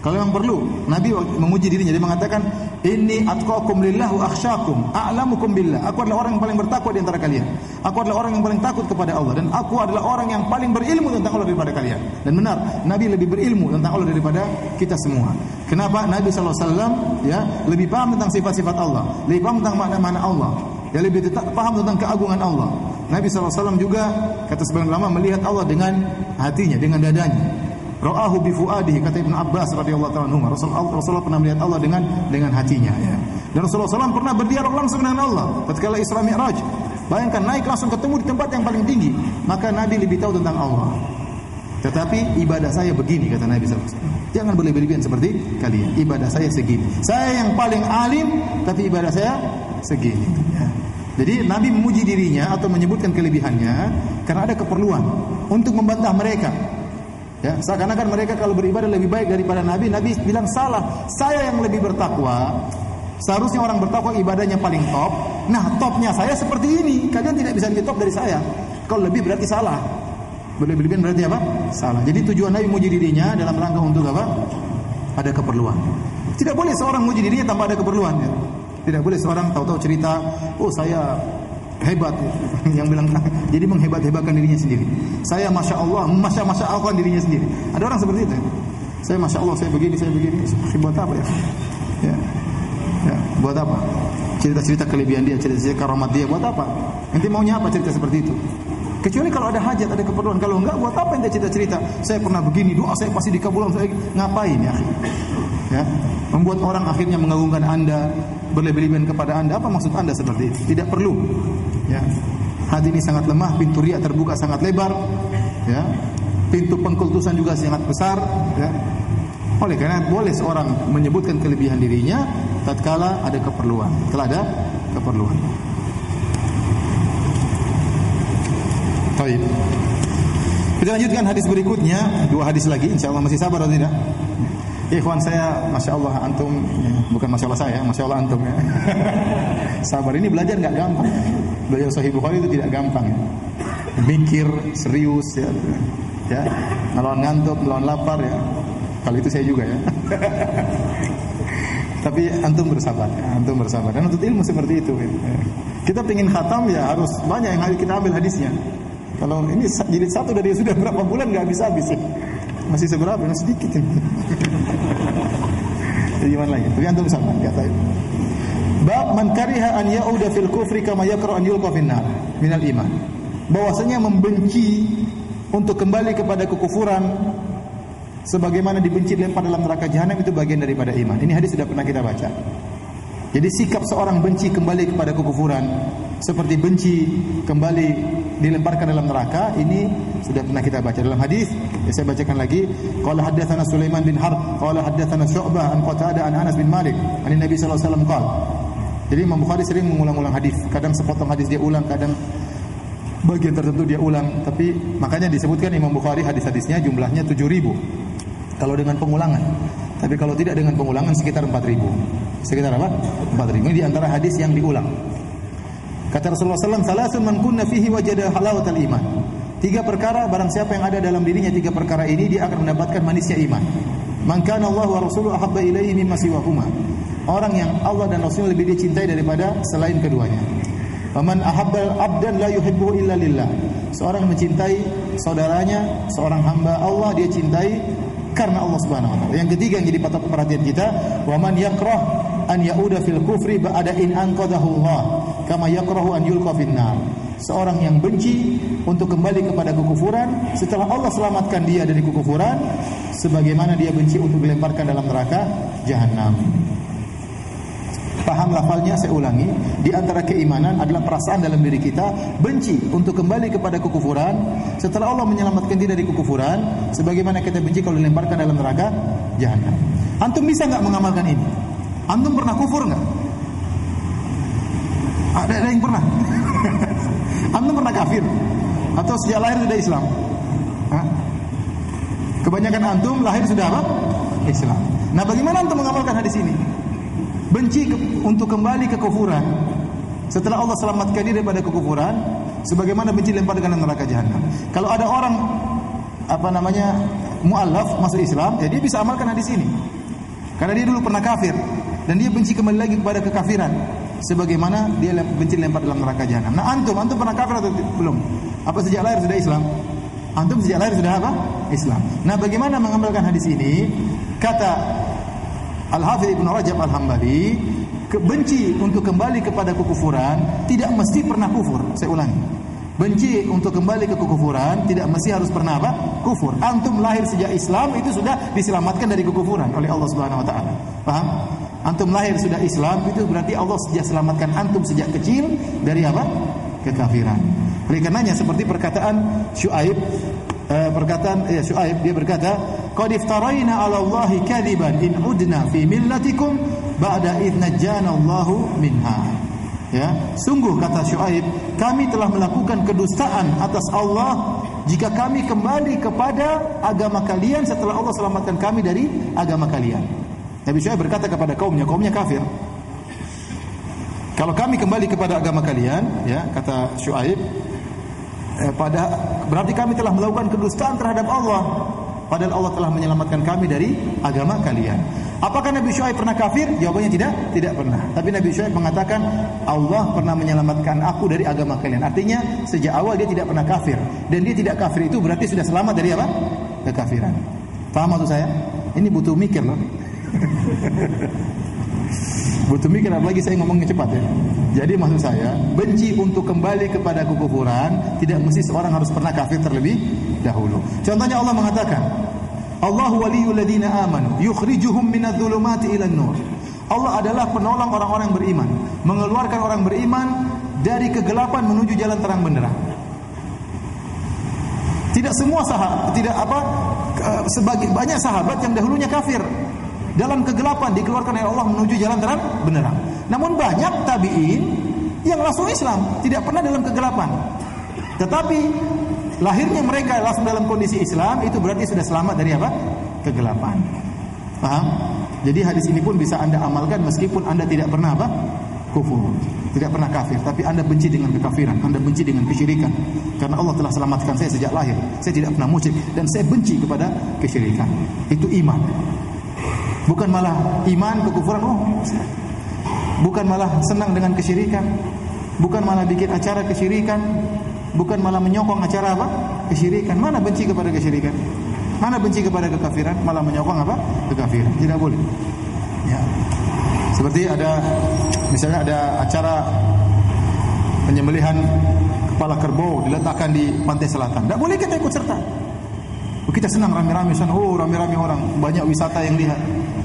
Kalau memang perlu. Nabi memuji dirinya, dia mengatakan, "Inni atqakum lillah wa akhsyakum, a'lamukum billah." Aku adalah orang yang paling bertakwa di antara kalian. Aku adalah orang yang paling takut kepada Allah, dan aku adalah orang yang paling berilmu tentang Allah daripada kalian. Dan benar, Nabi lebih berilmu tentang Allah daripada kita semua. Kenapa? Nabi sallallahu alaihi wasallam ya lebih paham tentang sifat-sifat Allah, lebih paham tentang makna-makna Allah. Dia lebih paham tentang keagungan Allah. Nabi sallallahu alaihi wasallam juga, kata sebagian ulama, melihat Allah dengan hatinya, dengan dadanya. Ra'ahu bi fuadihi, kata Ibnu Abbas radhiyallahu ta'ala anhu. Rasulullah pernah melihat Allah dengan hatinya, ya. Dan Rasulullah SAW pernah berdialog langsung dengan Allah ketika Isra Mi'raj. Bayangkan, naik langsung ketemu di tempat yang paling tinggi. Maka Nabi lebih tahu tentang Allah. Tetapi ibadah saya begini, kata Nabi SAW. Jangan berlebihan seperti kalian. Ibadah saya segini. Saya yang paling alim, tapi ibadah saya segini, ya. Jadi Nabi memuji dirinya atau menyebutkan kelebihannya karena ada keperluan untuk membantah mereka. Ya, seakan-akan mereka kalau beribadah lebih baik daripada Nabi. Nabi bilang salah. Saya yang lebih bertakwa. Seharusnya orang bertakwa ibadahnya paling top. Nah, topnya saya seperti ini. Kalian tidak bisa lebih top dari saya. Kalau lebih berarti salah. Berlebihan berarti apa? Salah. Jadi tujuan Nabi muji dirinya dalam rangka untuk apa? Ada keperluan. Tidak boleh seorang muji dirinya tanpa ada keperluan. Ya. Tidak boleh seorang tahu-tahu cerita, oh saya hebat. Yang bilang jadi menghebat-hebatkan dirinya sendiri. Saya masya Allah, masya Allah dirinya sendiri. Ada orang seperti itu. Saya masya Allah, saya begini. Buat apa ya? Ya, buat apa? Cerita-cerita kelebihan dia, cerita-cerita karamat dia, buat apa? Nanti maunya apa cerita seperti itu? Kecuali kalau ada hajat, ada keperluan. Kalau enggak, buat apa ente cerita-cerita? Saya pernah begini, doa saya pasti dikabulkan. Saya ngapain ya? Ya, membuat orang akhirnya mengagungkan Anda, berlebihan kepada Anda. Apa maksud Anda seperti itu? Tidak perlu. Ya, hati ini sangat lemah, pintu riya terbuka sangat lebar. Ya, pintu pengkultusan juga sangat besar. Ya. Oleh karena boleh seorang menyebutkan kelebihan dirinya tatkala ada keperluan. Tatkala ada keperluan. Baik. Kita lanjutkan hadis berikutnya, 2 hadis lagi, insyaallah masih sabar atau tidak? Ikhwan saya, masya Allah antum, ya, bukan masya Allah saya, masya Allah antum ya. Sabar, ini belajar nggak gampang. Belajar Sahih Bukhari itu tidak gampang. Ya. Mikir serius ya, ya, melawan ngantuk, melawan lapar ya. Kalau itu saya juga ya. Tapi antum bersabar, ya. Antum bersabar. Dan untuk ilmu seperti itu. Ya. Kita pengen khatam ya harus banyak yang kita ambil hadisnya. Kalau ini jilid 1 dari sudah berapa bulan nggak habis-habis ya. Masih seberapa? Masih sedikit ya. Jadi gimana lagi? Tapi antum sabar, ya tahu. Bab man kariha an ya'uda fil kufri kama yakra an yulqa fin nar minal iman. Bahwasanya membenci untuk kembali kepada kekufuran sebagaimana dibenci dilempar dalam neraka jahanam itu bagian daripada iman. Ini hadis sudah pernah kita baca. Jadi sikap seorang benci kembali kepada kekufuran seperti benci kembali dilemparkan dalam neraka, ini sudah pernah kita baca dalam hadis. Ya, saya bacakan lagi. Qala haddatsana Sulaiman bin Harb, qala haddatsana Syu'bah an Qatadah an Anas bin Malik, an Nabi sallallahu alaihi wasallam qala. Jadi Imam Bukhari sering mengulang-ulang hadis. Kadang sepotong hadis dia ulang, kadang bagian tertentu dia ulang, tapi makanya disebutkan Imam Bukhari hadis-hadisnya jumlahnya 7.000 kalau dengan pengulangan. Tapi kalau tidak dengan pengulangan sekitar 4.000. Sekitar apa? 4.000. Ini di antara hadis yang diulang. Kata Rasulullah SAW, "Salasun man kunna fihi wajada halawatal iman." 3 perkara barang siapa yang ada dalam dirinya 3 perkara ini dia akan mendapatkan manisnya iman. Man kana Allah wa rasuluhu ahabba ilaihi mimma siwahuma. Orang yang Allah dan Rasul lebih dicintai daripada selain keduanya. Faman ahabbal abdan la yuhibbuhu illa lillah. Seorang mencintai saudaranya, seorang hamba Allah dia cintai karena Allah Subhanahu wa taala. Yang ketiga yang jadi patut perhatian kita, wa man yakrah an yauda fil kufri ba'da in anqadahu Allah kama yakrahu an yulqa fin nar. Seorang yang benci untuk kembali kepada kekufuran setelah Allah selamatkan dia dari kekufuran sebagaimana dia benci untuk dilemparkan dalam neraka jahanam. Paham lafalnya, saya ulangi. Di antara keimanan adalah perasaan dalam diri kita benci untuk kembali kepada kekufuran setelah Allah menyelamatkan dia dari kekufuran sebagaimana kita benci kalau dilemparkan dalam neraka jahanam. Antum bisa enggak mengamalkan ini? Antum pernah kufur enggak? Ada yang pernah? Antum pernah kafir? Atau sejak lahir sudah Islam? Hah? Kebanyakan antum lahir sudah apa? Islam. Nah, bagaimana antum mengamalkan hadis ini? Benci untuk kembali ke kufuran setelah Allah selamatkan dia daripada kekufuran sebagaimana benci lempar dengan neraka jahanam. Kalau ada orang mu'allaf masuk Islam, ya dia bisa amalkan hadis ini. Karena dia dulu pernah kafir dan dia benci kembali lagi kepada kekafiran sebagaimana dia benci lempar dalam neraka jahanam. Nah, antum pernah kafir atau belum? Apa sejak lahir sudah Islam? Antum sejak lahir sudah apa? Islam. Nah, bagaimana mengamalkan hadis ini? Kata Al-Hafidz Ibnu Rajab Al-Hambali, benci untuk kembali kepada kekufuran tidak mesti pernah kufur. Saya ulangi. Benci untuk kembali ke kekufuran tidak mesti harus pernah apa? Kufur. Antum lahir sejak Islam itu sudah diselamatkan dari kekufuran oleh Allah Subhanahu wa taala. Paham? Antum lahir sudah Islam itu berarti Allah sudah selamatkan antum sejak kecil dari apa? Kekafiran. Oleh karenanya seperti perkataan Syuaib, Syuaib dia berkata, "Qad iftaraina 'ala Allahi kadiban in udna fi millatikum ba'da idh najjana Allahu minha." Ya, sungguh kata Syuaib, kami telah melakukan kedustaan atas Allah jika kami kembali kepada agama kalian setelah Allah selamatkan kami dari agama kalian. Nabi Syuaib berkata kepada kaumnya kafir. Kalau kami kembali kepada agama kalian, ya, kata Syuaib, berarti kami telah melakukan kedustaan terhadap Allah, padahal Allah telah menyelamatkan kami dari agama kalian. Apakah Nabi Syuaib pernah kafir? Jawabannya tidak pernah. Tapi Nabi Syuaib mengatakan Allah pernah menyelamatkan aku dari agama kalian. Artinya sejak awal dia tidak pernah kafir, dan dia tidak kafir itu berarti sudah selamat dari apa? Kekafiran. Paham maksud saya? Ini butuh mikir loh. Butuh mikir, apalagi saya ngomongnya cepat ya. Jadi maksud saya, benci untuk kembali kepada kekufuran tidak mesti seorang harus pernah kafir terlebih dahulu. Contohnya Allah mengatakan, Allahu waliyul ladzina amanu yukhrijuhum minadh-dhulumati ilan nur. Allah adalah penolong orang-orang beriman, mengeluarkan orang beriman dari kegelapan menuju jalan terang benderang. Tidak semua sebagai banyak sahabat yang dahulunya kafir, dalam kegelapan dikeluarkan oleh Allah menuju jalan terang benderang. Namun banyak tabi'in yang langsung Islam, tidak pernah dalam kegelapan. Tetapi lahirnya mereka langsung dalam kondisi Islam, itu berarti sudah selamat dari apa? Kegelapan. Paham? Jadi hadis ini pun bisa Anda amalkan meskipun Anda tidak pernah apa? Kufur, tidak pernah kafir, tapi Anda benci dengan kekafiran, Anda benci dengan kesyirikan. Karena Allah telah selamatkan saya sejak lahir. Saya tidak pernah musyrik dan saya benci kepada kesyirikan. Itu iman. Bukan malah iman kekufuran, bukan malah senang dengan kesyirikan, bukan malah bikin acara kesyirikan, bukan malah menyokong acara apa? Kesyirikan. Mana benci kepada kesyirikan? Mana benci kepada kekafiran? Malah menyokong apa? Kekafiran. Tidak boleh. Ya. Seperti misalnya ada acara penyembelihan kepala kerbau diletakkan di pantai selatan. Tidak boleh kita ikut serta. Kita senang rame-rame sana, rame-rame orang, banyak wisata yang lihat,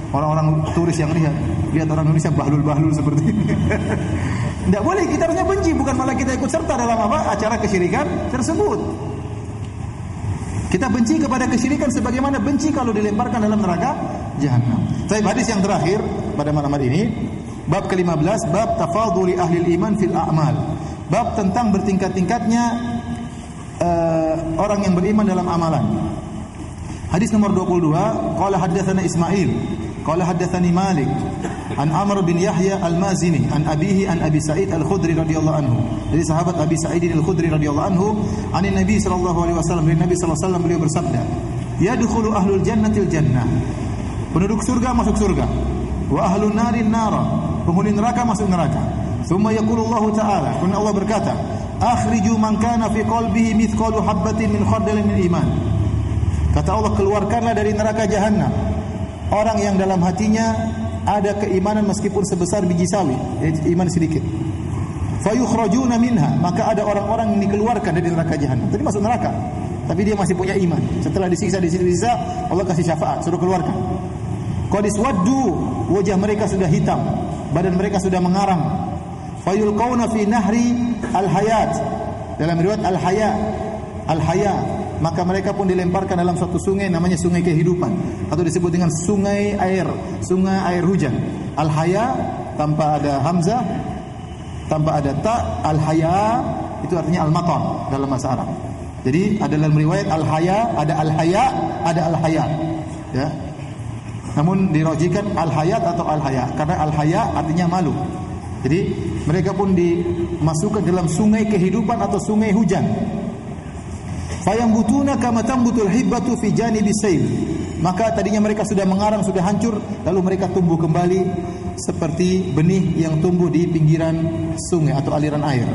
orang-orang turis yang lihat orang Indonesia bahlul-bahlul seperti ini. Tidak boleh, kita harusnya benci, bukan malah kita ikut serta dalam apa? Acara kesyirikan tersebut. Kita benci kepada kesyirikan sebagaimana benci kalau dilemparkan dalam neraka jahanam. Tapi hadis yang terakhir pada malam hari ini, bab ke-15, bab tafadhuli ahli iman fil a'mal. Bab tentang bertingkat-tingkatnya orang yang beriman dalam amalan. Hadis nomor 22, qala haddatsana Ismail, qala haddatsani Malik, an Amr bin Yahya al-Mazini, an abihi an Abi Sa'id al-Khudri radhiyallahu anhu. Dari sahabat Abi Sa'id al-Khudri radhiyallahu anhu, anin Nabi sallallahu alaihi wasallam, dari Nabi sallallahu alaihi wasallam beliau bersabda, yadkhulu ahlul jannatil jannah. Penduduk surga masuk surga. Wa ahlun narin nara. Penghuni neraka masuk neraka. Tsumma yaqulu Allah Ta'ala, kemudian Allah berkata, akhriju man kana fi qalbihi mithqalu habbatin min khardalin min iman. Kata Allah, keluarkanlah dari neraka jahanam orang yang dalam hatinya ada keimanan meskipun sebesar biji sawi, iman sedikit. Fayukhrajuna minha, maka ada orang-orang yang dikeluarkan dari neraka jahanam. Tadi masuk neraka, tapi dia masih punya iman. Setelah disiksa, Allah kasih syafaat, suruh keluarkan. Qad iswaddu, wajah mereka sudah hitam, badan mereka sudah mengarang. Fayulqauna fi nahri al-hayat. Dalam riwayat al-haya, maka mereka pun dilemparkan dalam suatu sungai namanya sungai kehidupan, atau disebut dengan sungai air hujan. Al-haya tanpa ada hamzah, tanpa ada ta, al-haya itu artinya al-matar dalam bahasa Arab. Jadi ada dalam riwayat al-haya, ada al-haya, ada al-hayat. Ya. Namun dirajikan al-hayat atau al-haya karena al-haya artinya malu. Jadi mereka pun dimasukkan dalam sungai kehidupan atau sungai hujan. Fayambutuna kama tambutul hibbatu fi janibi sayl. Maka tadinya mereka sudah mengarang, sudah hancur, lalu mereka tumbuh kembali seperti benih yang tumbuh di pinggiran sungai atau aliran air.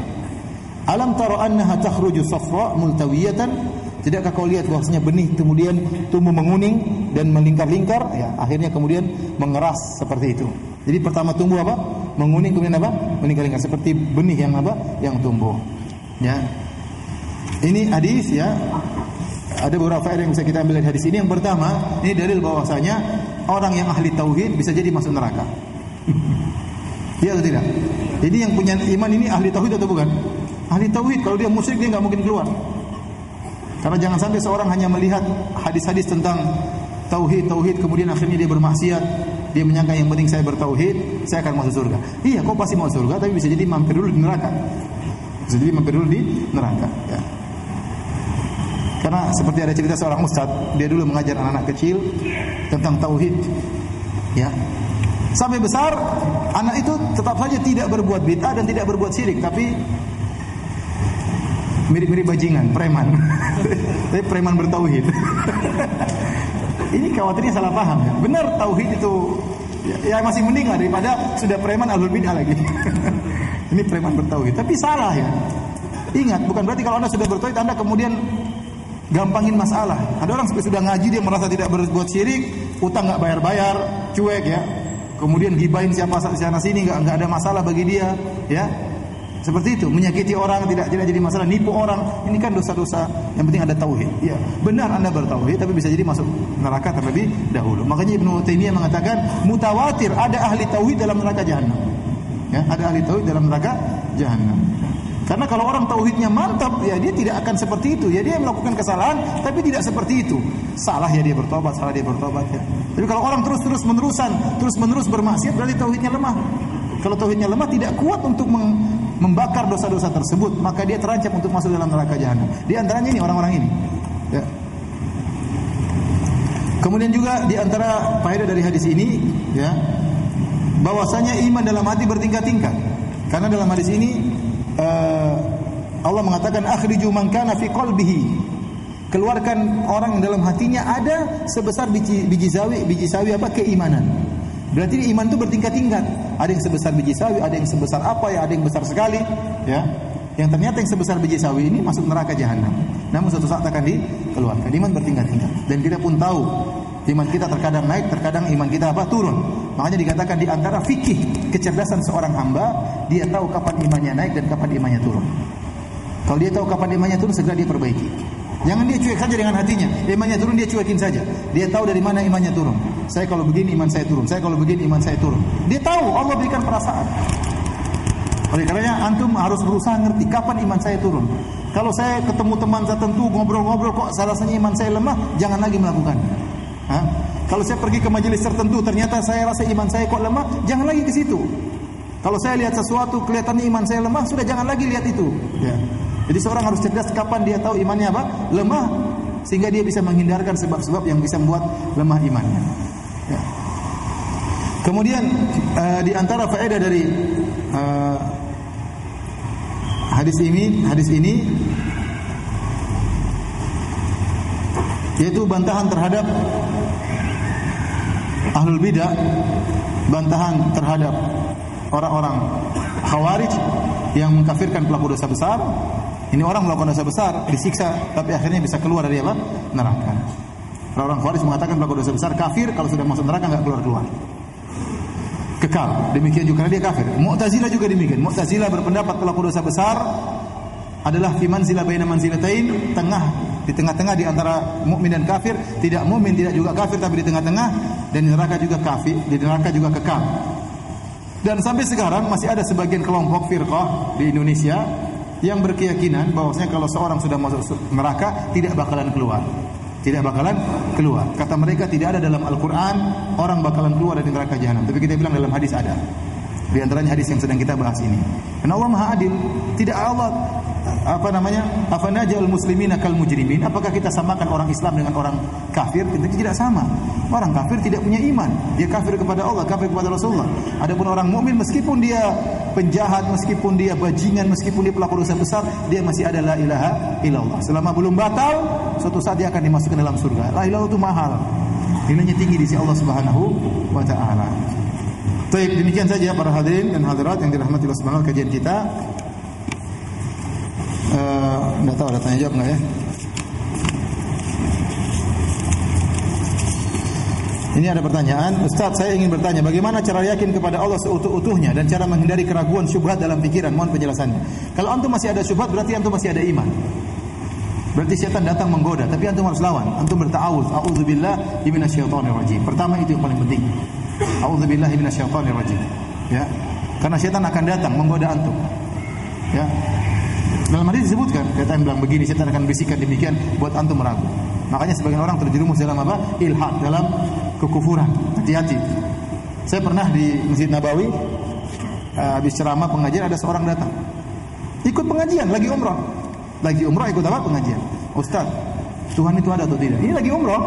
Alam tara annaha takhruju safra multawiyatan? Tidakkah kau lihat bahwasanya benih kemudian tumbuh menguning dan melingkar-lingkar, ya, akhirnya kemudian mengeras seperti itu. Jadi pertama tumbuh apa? Menguning, kemudian apa? Melingkar-lingkar seperti benih yang apa? Yang tumbuh. Ya. Ini hadis, ya. Ada beberapa faedah yang bisa kita ambil dari hadis ini. Yang pertama, ini dalil bahwasanya orang yang ahli tauhid bisa jadi masuk neraka. Iya atau tidak? Jadi yang punya iman ini ahli tauhid atau bukan? Ahli tauhid. Kalau dia musyrik dia enggak mungkin keluar. Karena jangan sampai seorang hanya melihat hadis-hadis tentang tauhid kemudian akhirnya dia bermaksiat, dia menyangka yang penting saya bertauhid, saya akan masuk surga. Iya, kau pasti masuk surga, tapi bisa jadi mampir dulu di neraka. Bisa jadi mampir dulu di neraka, ya. Karena seperti ada cerita seorang ustaz, dia dulu mengajar anak-anak kecil tentang tauhid, ya. Sampai besar, anak itu tetap saja tidak berbuat bid'ah dan tidak berbuat syirik, tapi mirip-mirip bajingan, preman. Tapi preman bertauhid. Ini khawatirnya salah paham ya. Benar tauhid itu ya masih mending lah daripada sudah preman ahlul bidah lagi. Ini preman bertauhid, tapi salah ya. Ingat, bukan berarti kalau Anda sudah bertauhid Anda kemudian gampangin masalah. Ada orang sudah ngaji dia merasa tidak berbuat syirik, utang enggak bayar-bayar, cuek ya. Kemudian gibahin siapa sana sini enggak ada masalah bagi dia, ya. Seperti itu, menyakiti orang tidak jadi masalah, nipu orang, ini kan dosa-dosa. Yang penting ada tauhid. Ya, benar Anda bertauhid tapi bisa jadi masuk neraka terlebih dahulu. Makanya Ibnu Taimiyah mengatakan mutawatir ada ahli tauhid dalam neraka jahanam. Ya, ada ahli tauhid dalam neraka jahanam. Karena kalau orang tauhidnya mantap, ya dia tidak akan seperti itu. Ya dia melakukan kesalahan tapi tidak seperti itu. Salah ya dia bertobat, salah dia bertobat ya. Tapi kalau orang terus-menerus bermaksiat berarti tauhidnya lemah. Kalau tauhidnya lemah tidak kuat untuk membakar dosa-dosa tersebut, maka dia terancam untuk masuk dalam neraka jahanam. Di antaranya ini orang-orang ini. Ya. Kemudian juga di antara faedah dari hadis ini, ya, bahwasanya iman dalam hati bertingkat-tingkat. Karena dalam hadis ini Allah mengatakan akhriju man kana fi qalbihi. Keluarkan orang yang dalam hatinya ada sebesar biji sawi apa keimanan. Berarti iman itu bertingkat-tingkat. Ada yang sebesar biji sawi, ada yang sebesar apa ya, ada yang besar sekali, ya. Yang ternyata yang sebesar biji sawi ini masuk neraka jahanam. Namun suatu saat akan dikeluarkan. Iman bertingkat-tingkat. Dan kita pun tahu iman kita terkadang naik, terkadang iman kita turun. Makanya dikatakan di antara fikih kecerdasan seorang hamba, dia tahu kapan imannya naik dan kapan imannya turun. Kalau dia tahu kapan imannya turun, segera dia perbaiki. Jangan dia cuek saja dengan hatinya. Imannya turun dia cuekin saja. Dia tahu dari mana imannya turun. Saya kalau begini iman saya turun. Saya kalau begini iman saya turun. Dia tahu, Allah berikan perasaan. Oleh karenanya antum harus berusaha ngerti kapan iman saya turun. Kalau saya ketemu teman tertentu ngobrol-ngobrol kok rasanya iman saya lemah, jangan lagi melakukannya. Kalau saya pergi ke majelis tertentu ternyata saya rasa iman saya kok lemah, jangan lagi ke situ. Kalau saya lihat sesuatu kelihatannya iman saya lemah, sudah jangan lagi lihat itu. Ya. Jadi seorang harus cerdas kapan dia tahu imannya apa? Lemah, sehingga dia bisa menghindarkan sebab-sebab yang bisa membuat lemah imannya. Ya. Kemudian di antara faedah dari hadis ini yaitu bantahan terhadap ahlul bidah, bantahan terhadap orang-orang khawarij yang mengkafirkan pelaku dosa besar. Ini orang melakukan dosa besar, disiksa, tapi akhirnya bisa keluar dari apa? Neraka. Orang-orang khawarij mengatakan pelaku dosa besar kafir, kalau sudah masuk neraka enggak keluar-keluar. Kekal. Demikian juga karena dia kafir. Mu'tazilah juga demikian. Mu'tazilah berpendapat pelaku dosa besar adalah fi manzilah baina manzilatain, di tengah-tengah di antara mukmin dan kafir, tidak mukmin tidak juga kafir tapi di tengah-tengah, dan di neraka juga kafir, di neraka juga kekal. Dan sampai sekarang masih ada sebagian kelompok firqah di Indonesia yang berkeyakinan bahwasanya kalau seorang sudah masuk neraka tidak bakalan keluar. Tidak bakalan keluar. Kata mereka tidak ada dalam Al-Qur'an orang bakalan keluar dari neraka jahanam. Tapi kita bilang dalam hadis ada. Di antaranya hadis yang sedang kita bahas ini. Karena Allah Maha Adil. Tidak Allah afanajal muslimina kal mujrimin? Apakah kita samakan orang Islam dengan orang kafir? Tidak sama. Orang kafir tidak punya iman. Dia kafir kepada Allah, kafir kepada Rasulullah. Adapun orang mukmin meskipun dia penjahat, meskipun dia bajingan, meskipun dia pelaku dosa besar, dia masih ada la ilaha illallah. Selama belum batal, suatu saat dia akan dimasukkan dalam surga. La ilaha illallah itu mahal. Nilainya tinggi di sisi Allah Subhanahu wa taala. Baik, demikian saja para hadirin dan hadirat yang dirahmati Allah Subhanahu wa taala kajian kita. Enggak tahu ada tanya jawab enggak ya? Ini ada pertanyaan, Ustaz, saya ingin bertanya, bagaimana cara yakin kepada Allah seutuh-utuhnya dan cara menghindari keraguan syubhat dalam pikiran? Mohon penjelasannya. Kalau antum masih ada syubhat, berarti antum masih ada iman. Berarti setan datang menggoda, tapi antum harus lawan. Antum berta'awudz, a'udzubillahi minasyaitonir rajim. Pertama itu yang paling penting. A'udzubillahi minasyaitonir rajim. Ya. Karena setan akan datang menggoda antum. Ya. Dalam hadis disebutkan, kata yang bilang begini, setan akan bisikan demikian buat antum meragu. Makanya sebagian orang terjerumus dalam apa? Ilhad, dalam kekufuran. Hati-hati. Saya pernah di Masjid Nabawi habis ceramah pengajian, ada seorang datang. Ikut pengajian, lagi umrah. Lagi umrah ikut apa? Pengajian. Ustaz, Tuhan itu ada atau tidak? Ini lagi umrah.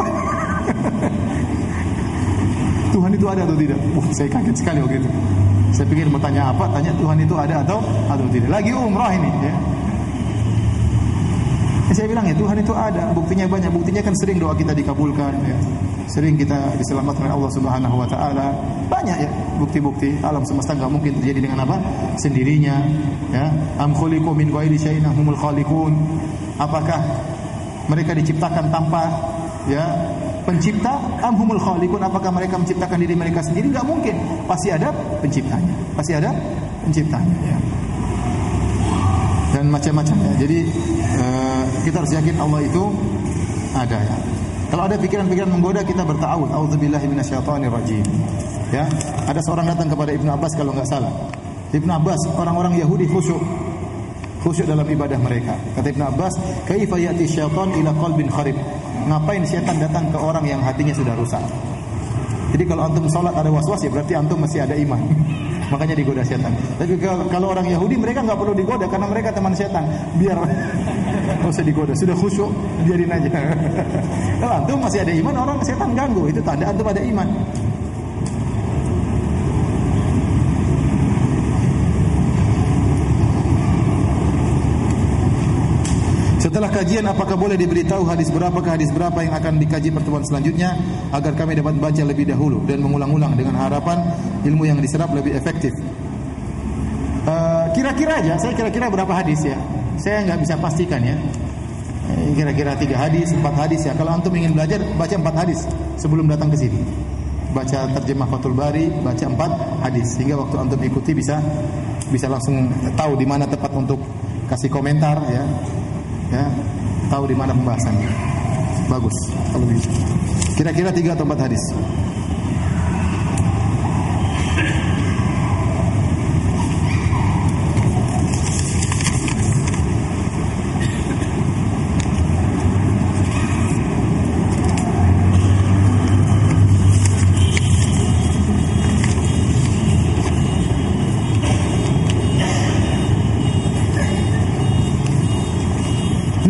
Tuhan itu ada atau tidak? Saya kaget sekali waktu itu. Saya pikir mau tanya apa? Tanya Tuhan itu ada atau tidak? Lagi umrah ini, ya. Saya bilang ya Tuhan itu ada, buktinya banyak. Buktinya kan sering doa kita dikabulkan ya. Sering kita diselamatkan oleh Allah Subhanahu wa taala. Banyak ya bukti-bukti. Alam semesta enggak mungkin terjadi dengan apa? Sendirinya ya. Am khuliqu min ghairi syai'in humul khaliqun. Apakah mereka diciptakan tanpa ya pencipta? Am humul khaliqun, apakah mereka menciptakan diri mereka sendiri? Enggak mungkin. Pasti ada penciptanya. Pasti ada penciptanya ya. Dan macam-macam ya. Jadi kita harus yakin Allah itu ada ya. Kalau ada pikiran-pikiran menggoda, kita berta'awudz, auzubillahi minasyaitonir rajim. Ya, ada seorang datang kepada Ibnu Abbas kalau enggak salah. Ibnu Abbas, orang-orang Yahudi khusyuk dalam ibadah mereka. Kata Ibnu Abbas, "Kaifa ya'ti syaitan ila qalbin kharib?" Ngapain setan datang ke orang yang hatinya sudah rusak? Jadi kalau antum salat ada waswas ya berarti antum masih ada iman. Makanya digoda setan. Tapi kalau orang Yahudi mereka enggak perlu digoda karena mereka teman setan. Biar enggak usah digoda, sudah khusyuk, biarin aja. Kalau antum masih ada iman, orang setan ganggu, itu tanda antum ada iman. Setelah kajian, apakah boleh diberitahu hadis berapa yang akan dikaji pertemuan selanjutnya agar kami dapat baca lebih dahulu dan mengulang-ulang dengan harapan ilmu yang diserap lebih efektif. Kira-kira aja, saya kira-kira berapa hadis ya? Saya nggak bisa pastikan ya. Kira-kira 3 hadis, 4 hadis ya. Kalau antum ingin belajar, baca 4 hadis sebelum datang ke sini. Baca terjemah Fathul Bari, baca 4 hadis sehingga waktu antum ikuti bisa langsung tahu di mana tepat untuk kasih komentar ya. Ya, tahu di mana pembahasannya. Bagus kalau begitu. Kira-kira 3 atau 4 hadis.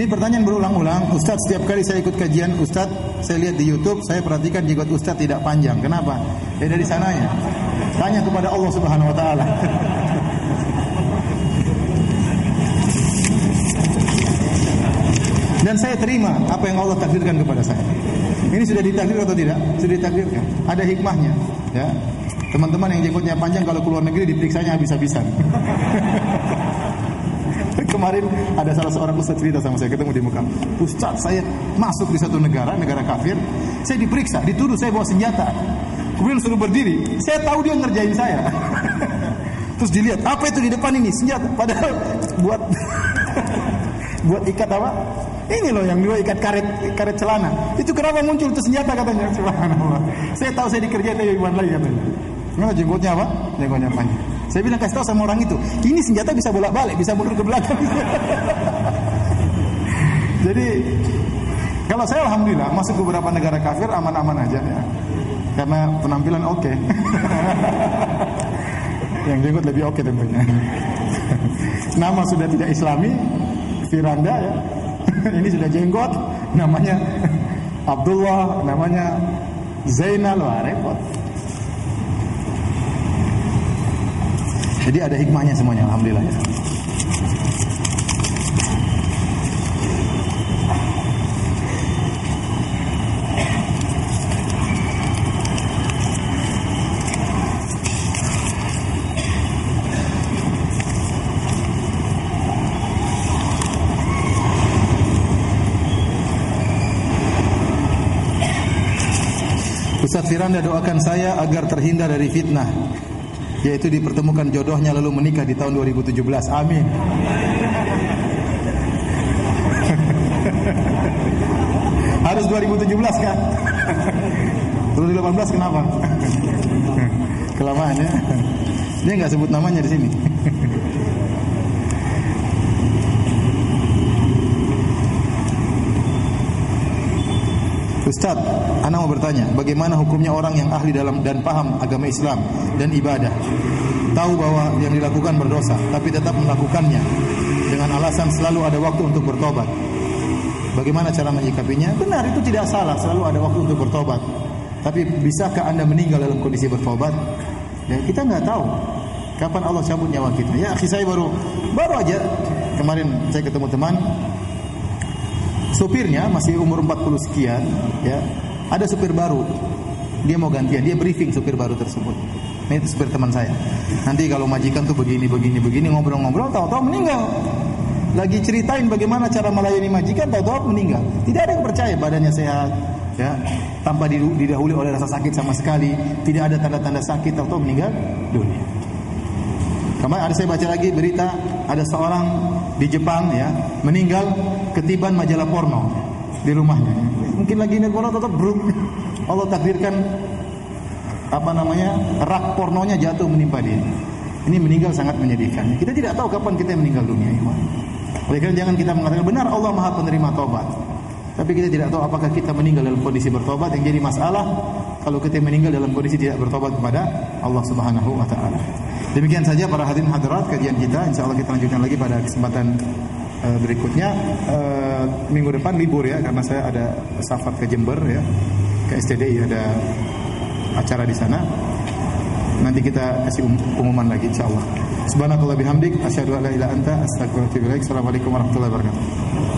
Pertanyaan berulang-ulang, Ustaz, setiap kali saya ikut kajian Ustaz, saya lihat di YouTube, saya perhatikan jenggot Ustaz tidak panjang. Kenapa? Ya dari sananya. Tanya kepada Allah Subhanahu wa taala. Dan saya terima apa yang Allah takdirkan kepada saya. Ini sudah ditakdir atau tidak? Sudah ditakdirkan. Ada hikmahnya, ya. Teman-teman yang jenggotnya panjang kalau keluar negeri diperiksanya habis-habisan. Kemarin ada salah seorang ustaz cerita sama saya, ketemu di muka. Ustaz, saya masuk di satu negara kafir, saya diperiksa, dituduh saya bawa senjata. Kemudian suruh berdiri, saya tahu dia ngerjain saya. Terus dilihat, apa itu di depan ini? Senjata. Padahal buat ikat apa? Ini loh yang dua ikat karet celana. Itu kenapa muncul itu senjata katanya? Subhanallah. Saya tahu saya dikerjain dari iman lagi katanya. Kenapa jenggotnya apa? Jenggotnya panjang. Saya bilang kasih tahu sama orang itu, ini senjata bisa bolak-balik, bisa mundur ke belakang. Jadi kalau saya alhamdulillah masuk ke beberapa negara kafir aman-aman aja ya. Karena penampilan oke. Yang jenggot lebih oke tentunya. Nama sudah tidak Islami, Firanda ya. Ini sudah jenggot, namanya Abdullah, namanya Zainal, wah repot. Jadi ada hikmahnya semuanya, alhamdulillah ya. Ustaz Firanda doakan saya agar terhindar dari fitnah, yaitu dipertemukan jodohnya lalu menikah di tahun 2017. Amin. Harus 2017 kan? 2018 kenapa? Kelamaan ya. Dia nggak sebut namanya di sini. Ustaz, ana mau bertanya, bagaimana hukumnya orang yang ahli dalam dan paham agama Islam dan ibadah, tahu bahwa yang dilakukan berdosa, tapi tetap melakukannya dengan alasan selalu ada waktu untuk bertobat. Bagaimana cara menyikapinya? Benar, itu tidak salah, selalu ada waktu untuk bertobat. Tapi bisakah Anda meninggal dalam kondisi bertobat? Ya, kita nggak tahu kapan Allah cabut nyawa kita. Ya, akhi saya baru aja kemarin saya ketemu teman. Supirnya masih umur 40 sekian, ya. Ada supir baru. Dia mau gantian, dia briefing supir baru tersebut. Ini supir teman saya. Nanti kalau majikan tuh begini ngobrol-ngobrol, tahu-tahu meninggal. Lagi ceritain bagaimana cara melayani majikan, tahu-tahu meninggal. Tidak ada yang percaya badannya sehat, ya, tanpa didahului oleh rasa sakit sama sekali, tidak ada tanda-tanda sakit, tahu-tahu meninggal dunia. Kemarin ada saya baca lagi berita, ada seorang di Jepang, ya, meninggal ketiban majalah porno di rumahnya. Mungkin lagi ini porno, tetap brut. Allah takdirkan rak pornonya jatuh menimpa dia. Ini meninggal sangat menyedihkan. Kita tidak tahu kapan kita meninggal dunia. Oleh karena jangan kita mengatakan benar Allah Maha penerima taubat. Tapi kita tidak tahu apakah kita meninggal dalam kondisi bertobat. Yang jadi masalah kalau kita meninggal dalam kondisi tidak bertobat kepada Allah Subhanahu wa taala. Demikian saja para hadirin hadirat kajian kita. Insyaallah kita lanjutkan lagi pada kesempatan berikutnya. Minggu depan libur, ya, karena saya ada safar ke Jember, ya, ke STDI, ada acara di sana. Nanti kita kasih pengumuman lagi insyaallah. Subhanakallah bihamdik asyhadu an la ilaha illa anta astaghfiruka wa atubu ilaik. Assalamualaikum warahmatullahi wabarakatuh.